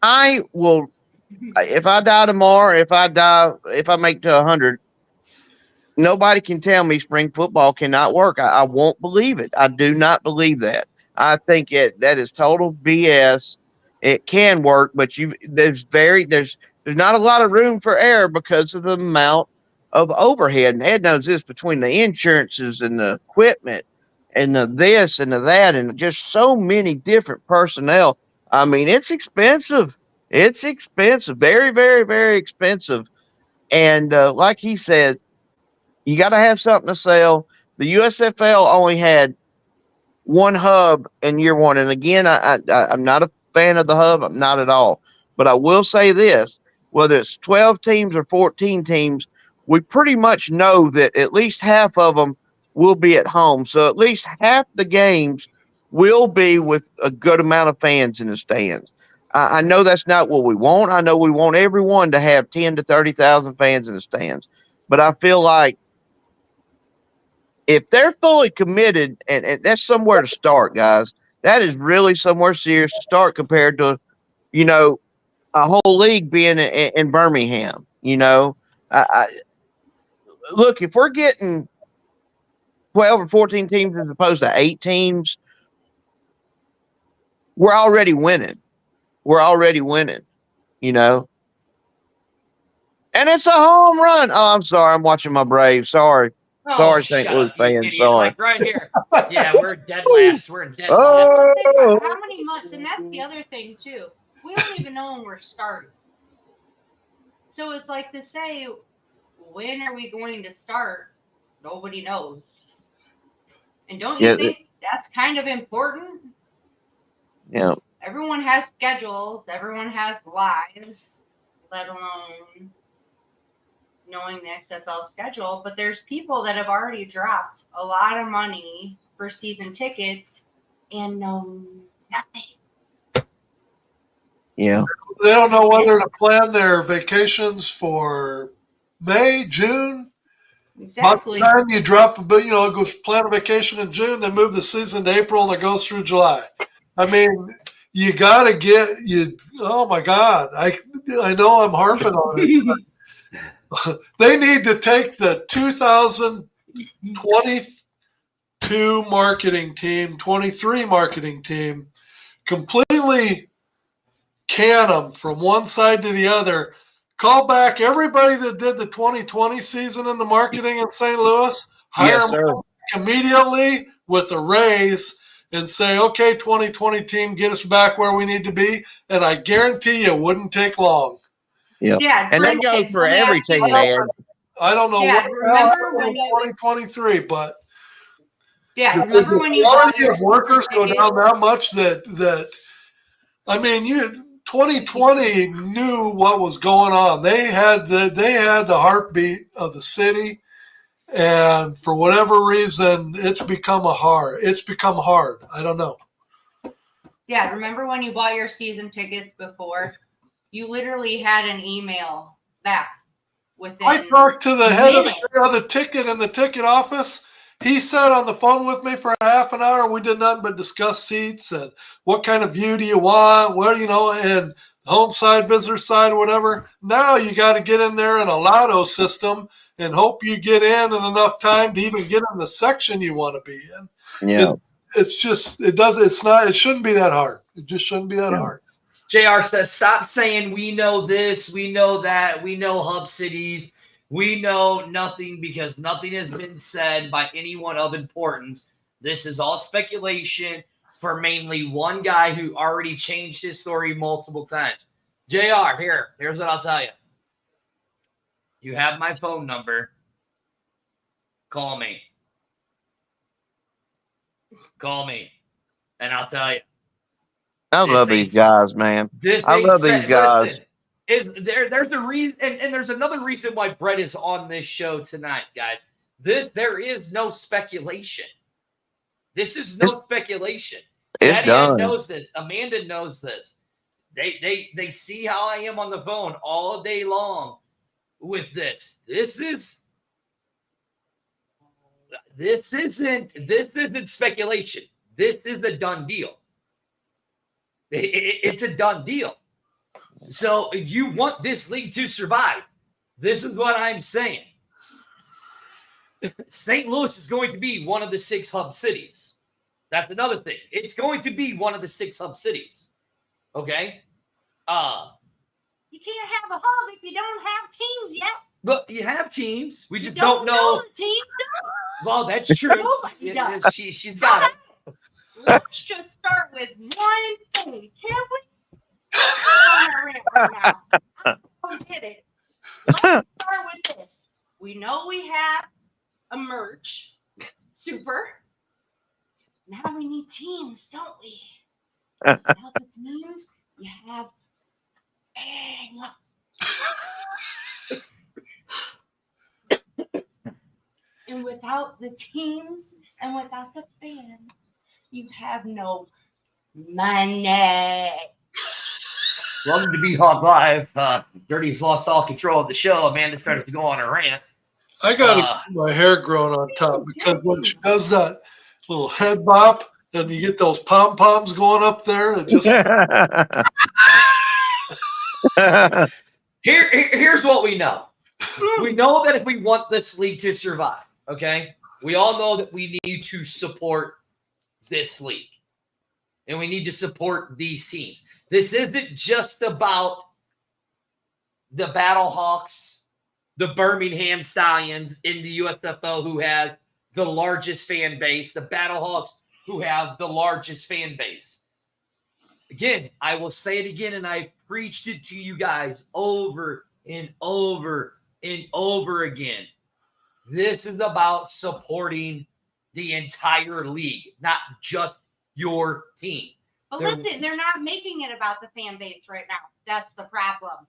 I will. If I die tomorrow, if I make to 100, nobody can tell me spring football cannot work. I won't believe it. I do not believe that. I think that is total BS. It can work, but there's not a lot of room for error because of the amount of overhead. And Ed knows this, between the insurances and the equipment and the this and the that and just so many different personnel. I mean, it's expensive. It's expensive, very, very, very expensive. And like he said, you got to have something to sell. The USFL only had one hub in year one, and again, I'm not a fan of the hub. I'm not at all. But I will say this: whether it's 12 teams or 14 teams, we pretty much know that at least half of them will be at home. So at least half the games will be with a good amount of fans in the stands. I know that's not what we want. I know we want everyone to have 10 to 30,000 fans in the stands. But I feel like if they're fully committed, and that's somewhere to start, guys. That is really somewhere serious to start compared to, a whole league being in Birmingham. Look, if we're getting 12 or 14 teams as opposed to 8 teams, we're already winning. We're already winning, you know. And it's a home run. Oh, I'm sorry. I'm watching my Braves. Sorry. Oh, Sorry, St. shut Louis up, you fans. idiot. Sorry. Like right here. Yeah, we're dead last. We're dead last. Oh, How many months? And that's the other thing too. We don't even know when we're starting. So it's like to say, when are we going to start? Nobody knows. And don't you yeah, think that's kind of important? yeah. Everyone has schedules, everyone has lives, let alone knowing the XFL schedule. But there's people that have already dropped a lot of money for season tickets and know nothing. Yeah. They don't know whether to plan their vacations for May, June. Exactly. By the time you drop a bit, it goes plan a vacation in June, then move the season to April, and it goes through July. I mean, you got to get you. Oh my God, I know I'm harping on it. They need to take the 2022 marketing team, 23 marketing team, completely can them from one side to the other. Call back everybody that did the 2020 season in the marketing in St. Louis, hire Yes, them sir. immediately with a raise and say, okay, 2020 team, get us back where we need to be. And I guarantee you it wouldn't take long. Yeah. Yeah, And for that goes instance, for let me every ask you team, this. man. I don't know Yeah, what remember when you 2023, but yeah, the remember when you bought quality your of workers season go ticket? down that much that I mean, 2020 knew what was going on. They had the heartbeat of the city, and for whatever reason, it's become hard. I don't know. Yeah, remember when you bought your season tickets before? You literally had an email back within I talked to the head minutes. of the ticket in the ticket office. He sat on the phone with me for a half an hour. We did nothing but discuss seats and what kind of view do you want, and home side, visitor side, whatever. Now you got to get in there in a lotto system and hope you get in enough time to even get in the section you want to be in. Yeah. It's just it shouldn't be that hard. It just shouldn't be that hard. JR says, stop saying we know this, we know that, we know hub cities. We know nothing because nothing has been said by anyone of importance. This is all speculation for mainly one guy who already changed his story multiple times. JR, here's what I'll tell you. You have my phone number. Call me. Call me, and I'll tell you. I This love ain't these guys, man. This I ain't love these guys. Listen, there's a reason, and there's another reason why Brett is on this show tonight, guys. There is no speculation. This is no speculation. It's Daddy Ed done. knows this. Amanda knows this. They see how I am on the phone all day long with this. This isn't speculation. This is a done deal. It's a done deal. So if you want this league to survive, this is what I'm saying. St. Louis is going to be one of the 6 hub cities. That's another thing. It's going to be one of the 6 hub cities. Okay? You can't have a hub if you don't have teams yet. But you have teams. We just You don't know. the teams. Well, that's true. Nobody does. She's got it. Let's just start with one thing, can we? I'm on a rant right now. I don't get it. Let's start with this. We know we have a merch. Super. Now we need teams, don't we? Without the teams, you have and without the teams and without the fans, you have no money. Welcome to Be Hog Live. Dirty's lost all control of the show. Amanda started to go on a rant. I got my hair growing on top because when she does that little head bop and you get those pom poms going up there, it just Here's what we know. We know that if we want this league to survive, okay, we all know that we need to support this league. And we need to support these teams. This isn't just about the Battlehawks, the Birmingham Stallions in the USFL who has the largest fan base, the Battlehawks who have the largest fan base. Again, I will say it again, and I've preached it to you guys over and over and over again. This is about supporting the entire league, not just your team. But listen, they're not making it about the fan base right now. That's the problem.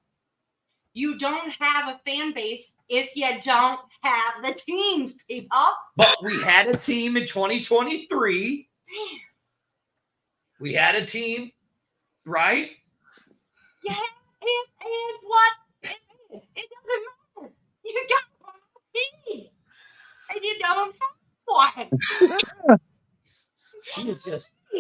You don't have a fan base if you don't have the teams, people. But we had a team in 2023. We had a team, right? Yeah, it is what it is. It doesn't matter. You got one team, and you don't have one.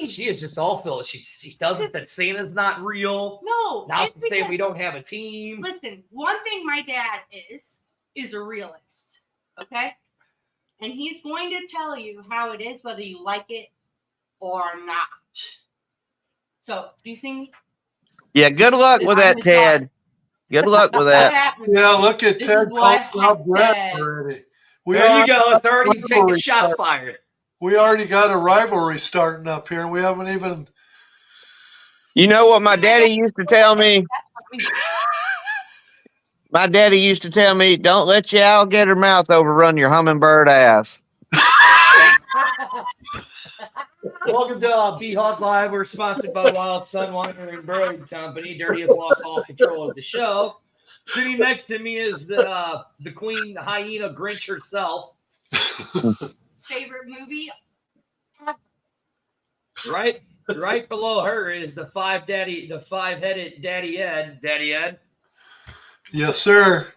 She is just all full. She does it that Santa's not real. No. Now she's saying we don't have a team. Listen, one thing my dad is a realist, okay? And he's going to tell you how it is, whether you like it or not. So, do you see me? Yeah, good luck with that, Ted. Good luck with that. Yeah, look at Ted calling out Brett already. There you go. It's already taking shots fired. We already got a rivalry starting up here, and we haven't even. You know what my daddy used to tell me? My daddy used to tell me, don't let your alligator mouth overrun your hummingbird ass. Welcome to B-Hawk Live. We're sponsored by Wild Sunwiner and Brewing Company. Dirty has lost all control of the show. Sitting next to me is the Queen Hyena Grinch herself. Favorite movie? Right below her is the five-headed Daddy Ed. Daddy Ed. Yes, sir.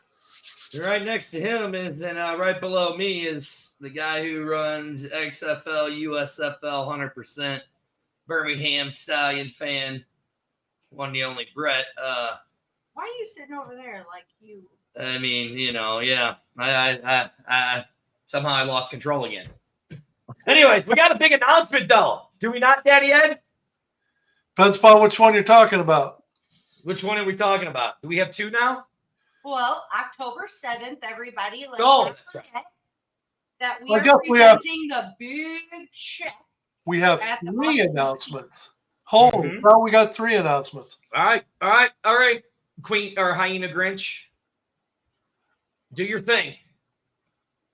Right next to him is, and right below me is the guy who runs XFL, USFL, 100%, Birmingham Stallion fan, one and the only Brett. Why are you sitting over there like you? I mean, yeah. I somehow I lost control again. Anyways, we got a big announcement though. Do we not, Daddy Ed? Depends upon which one you're talking about. Which one are we talking about? Do we have two now? Well, October 7th, everybody, let's Oh, not that's right. forget that we I are guess we have- presenting the big check. We have At the three box. announcements. Holy Mhm. cow, we got three announcements. All right. Queen or Hyena Grinch. Do your thing.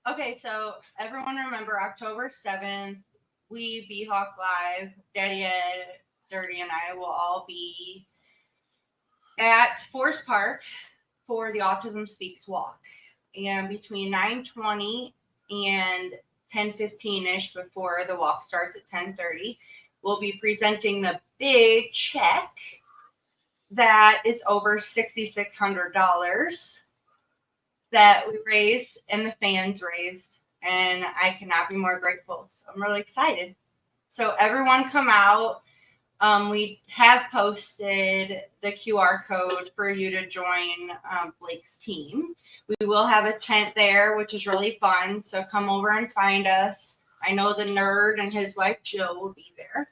Okay, so everyone remember October 7th, we B-Hawk Live, Daddy Ed, Dirty and I will all be at Forest Park for the Autism Speaks walk. And between 9:20 and 10:15-ish, before the walk starts at 10:30, we'll be presenting the big check that is over $6,600 that we raised and the fans raised. And I cannot be more grateful. So I'm really excited. So everyone come out. We have posted the QR code for you to join Blake's team. We will have a tent there, which is really fun. So come over and find us. I know the nerd and his wife Jill will be there.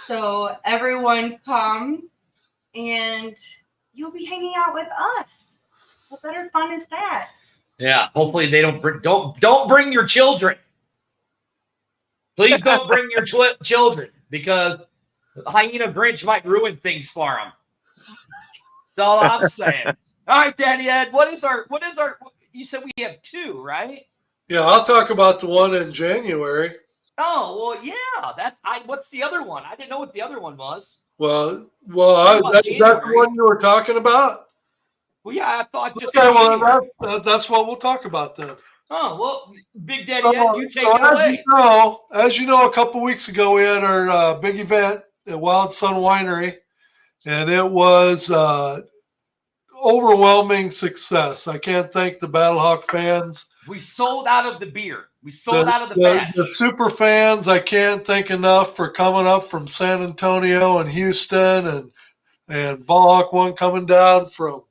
So everyone come and you'll be hanging out with us. What better fun is that? Yeah. Hopefully they don't bring your children. Please don't bring your children, because the Hyena Grinch might ruin things for them. That's all I'm saying. All right, Daddy Ed, what is our, you said we have 2, right? Yeah, I'll talk about the one in January. Oh, well, yeah. What's the other one? I didn't know what the other one was. Well, about is that the one you were talking about? Well, yeah, I thought just. Okay, well, that's what we'll talk about then. Oh, well, Big Daddy Ed, you take it away. As you know, a couple weeks ago we had our big event at Wild Sun Winery, and it was overwhelming success. I can't thank the Battlehawk fans. We sold out of the beer. We sold out of the batch. The super fans, I can't thank enough for coming up from San Antonio and Houston, and Ballhawk one coming down from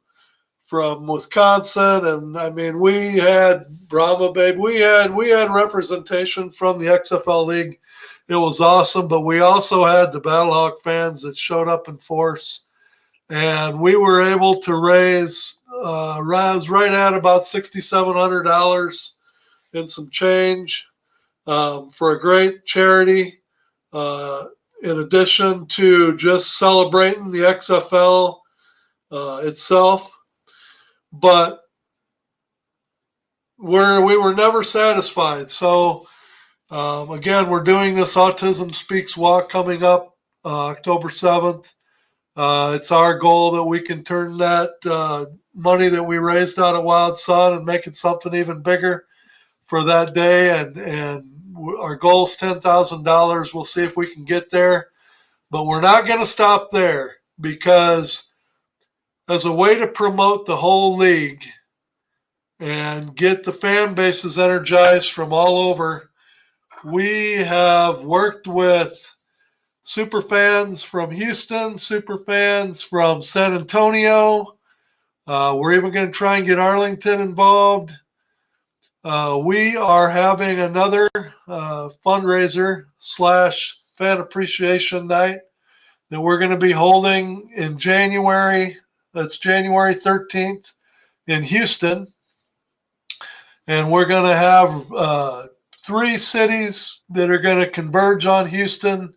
Wisconsin. And I mean, we had Brahma Babe. We had representation from the XFL League. It was awesome, but we also had the Battlehawk fans that showed up in force. And we were able to raise right at about $6,700 and some change for a great charity. In addition to just celebrating the XFL itself, but we were never satisfied. So again, we're doing this Autism Speaks walk coming up October 7th. It's our goal that we can turn that money that we raised out of Wild Sun and make it something even bigger for that day. And our goal is $10,000. We'll see if we can get there, but we're not going to stop there, because as a way to promote the whole league and get the fan bases energized from all over, we have worked with super fans from Houston, super fans from San Antonio. We're even going to try and get Arlington involved. We are having another fundraiser / fan appreciation night that we're going to be holding in January. That's January 13th in Houston. And we're going to have 3 cities that are going to converge on Houston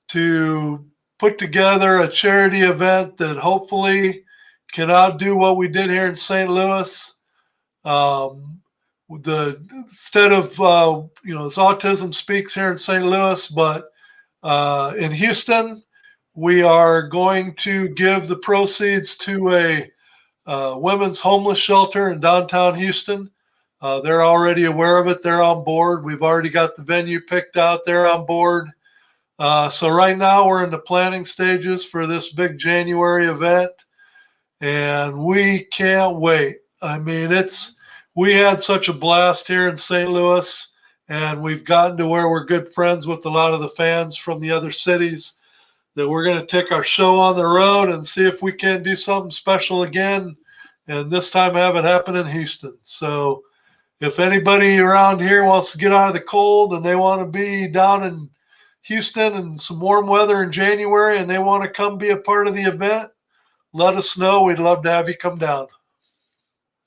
to put together a charity event that hopefully can outdo what we did here in St. Louis. Instead of it's Autism Speaks here in St. Louis, but in Houston, we are going to give the proceeds to a women's homeless shelter in downtown Houston. They're already aware of it. They're on board. We've already got the venue picked out. They're on board. So right now we're in the planning stages for this big January event, and we can't wait. I mean, we had such a blast here in St. Louis, and we've gotten to where we're good friends with a lot of the fans from the other cities, that we're going to take our show on the road and see if we can do something special again, and this time have it happen in Houston. So if anybody around here wants to get out of the cold and they want to be down in Houston in some warm weather in January and they want to come be a part of the event, let us know. We'd love to have you come down.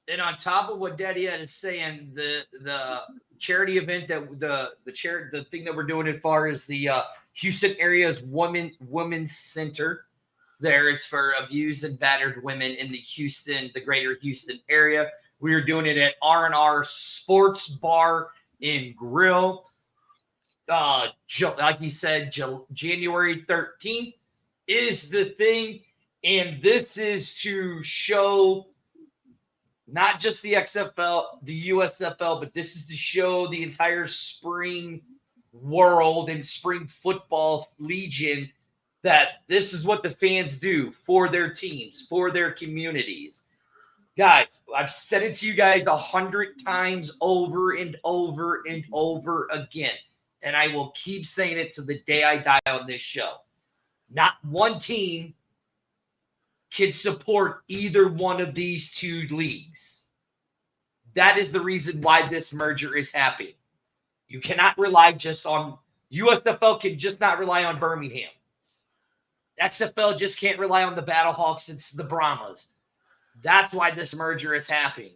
And on top of what Daddy Ed is saying, the charity event that the thing that we're doing as far as the Houston area's women's center, there is for abused and battered women in the greater Houston area. We are doing it at R&R Sports Bar and Grill. Like he said, January 13th is the thing, and this is to show not just the XFL, the USFL, but this is to show the entire spring world and spring football legion that this is what the fans do for their teams, for their communities. Guys, I've said it to you guys 100 times over and over and over again, and I will keep saying it to the day I die on this show. Not one team can support either one of these two leagues. That is the reason why this merger is happening. You cannot rely just on USFL can just not rely on Birmingham. XFL just can't rely on the Battlehawks and the Brahmas. That's why this merger is happening.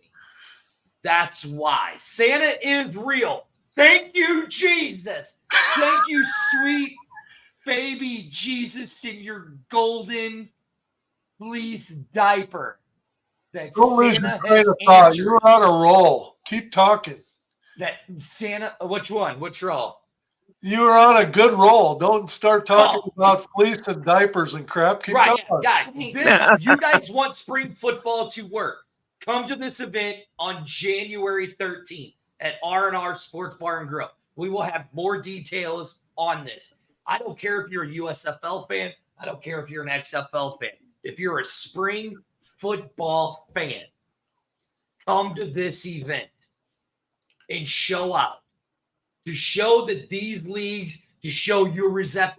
That's why. Santa is real. Thank you, Jesus. Thank you, sweet baby Jesus, in your golden fleece diaper. That Don't lose Santa your train has of thought. answered. You're on a roll. Keep talking. That Santa, which one? Which roll? You are on a good roll. Don't start talking Oh. about fleece and diapers and crap. Keep Right, going. guys. You guys want spring football to work. Come to this event on January 13th at R&R Sports Bar and Grill. We will have more details on this. I don't care if you're a USFL fan. I don't care if you're an XFL fan. If you're a spring football fan, come to this event and show out. To show that these leagues, to show your USFL,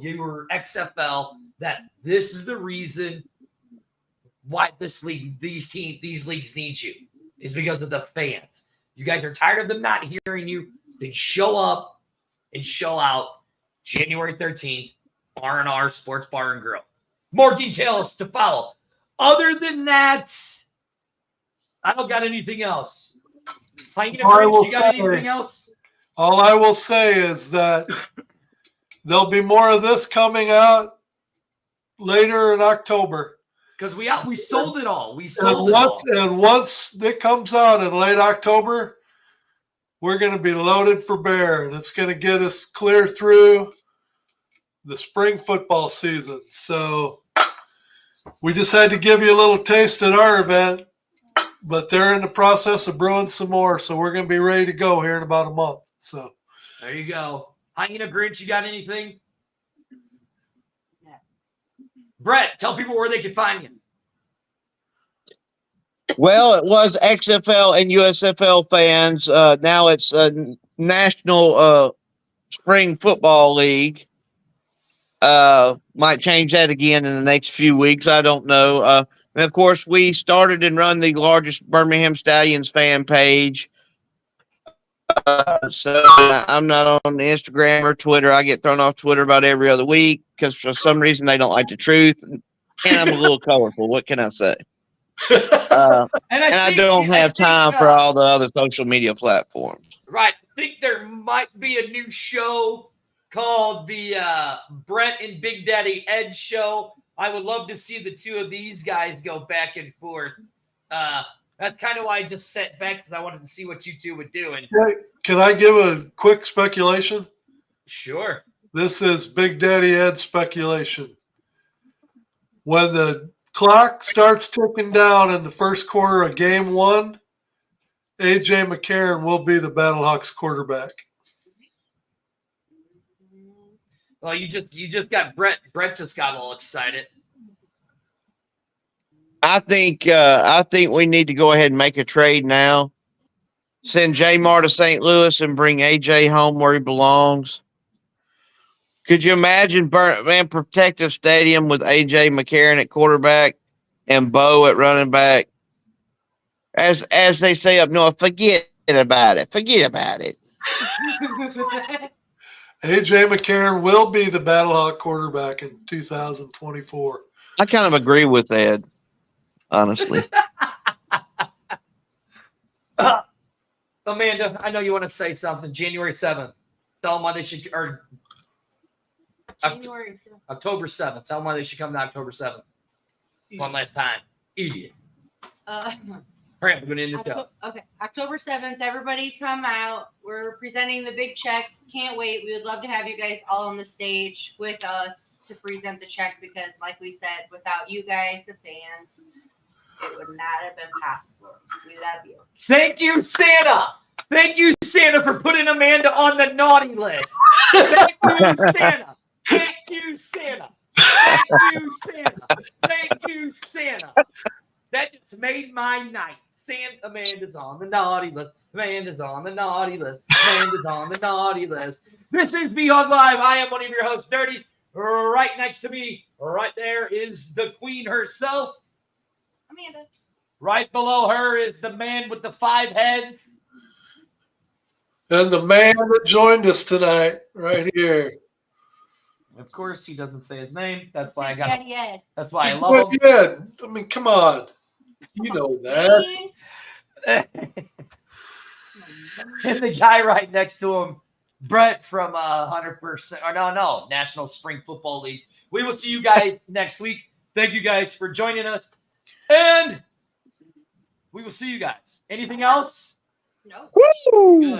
your XFL, that this is the reason why these leagues need you, is because of the fans. You guys are tired of them not hearing you. Then show up and show out January 13th, R&R Sports Bar and Grill. More details to follow. Other than that, I don't got anything else. You got anything else? All I will say is that there'll be more of this coming out later in October. Because we sold it all. And once it comes out in late October, we're going to be loaded for bear, and it's going to get us clear through the spring football season. So we just had to give you a little taste at our event, but they're in the process of brewing some more, so we're going to be ready to go here in about a month. So there you go. Hyena Grinch, you got anything? Yeah. Brett, tell people where they can find you. Well, it was XFL and USFL fans. Now it's National Spring Football League. Might change that again in the next few weeks. I don't know. And of course, we started and run the largest Birmingham Stallions fan page. So I'm not on Instagram or Twitter. I get thrown off Twitter about every other week because for some reason they don't like the truth. And I'm a little colorful. What can I say? And I don't have time for all the other social media platforms. Right. I think there might be a new show called the Brett and Big Daddy Ed Show. I would love to see the two of these guys go back and forth. That's kind of why I just sat back, because I wanted to see what you two would do. And can I give a quick speculation? Sure. This is Big Daddy Ed speculation. When the clock starts ticking down in the first quarter of game one, AJ McCarron will be the Battlehawks quarterback. Well, you just got Brett. Brett just got all excited. I think we need to go ahead and make a trade now. Send Jamar to St. Louis and bring AJ home where he belongs. Could you imagine Protective Stadium with AJ McCarron at quarterback and Bo at running back? As they say up north, forget about it. Forget about it. AJ McCarron will be the Battlehawk quarterback in 2024. I kind of agree with Ed, honestly. Amanda, I know you want to say something. January 7th. Tell them why they should, or January 7th. October 7th. Tell them why they should come to October 7th. One last time. Idiot. Right, I'm going to end the show. Okay, October 7th, everybody come out. We're presenting the big check. Can't wait. We would love to have you guys all on the stage with us to present the check because, like we said, without you guys, the fans, it would not have been possible. We love you. Thank you, Santa. Thank you, Santa, for putting Amanda on the naughty list. Thank you, Santa. Thank you, Santa. Thank you, Santa. Thank you, Santa. That just made my night. Amanda's on the naughty list. Amanda's on the naughty list. Amanda's on the naughty list. This is Beyond Live. I am one of your hosts, Dirty. Right next to me, right there, is the queen herself. Amanda. Right below her is the man with the 5 heads. And the man that joined us tonight, right here. Of course, he doesn't say his name. That's why I got. Daddy Ed. That's why I love him. Yeah, I mean, come on. You know that. And the guy right next to him, Brett from 100%, or no, National Spring Football League. We will see you guys next week. Thank you guys for joining us. And we will see you guys. Anything else? No. Woo! Good.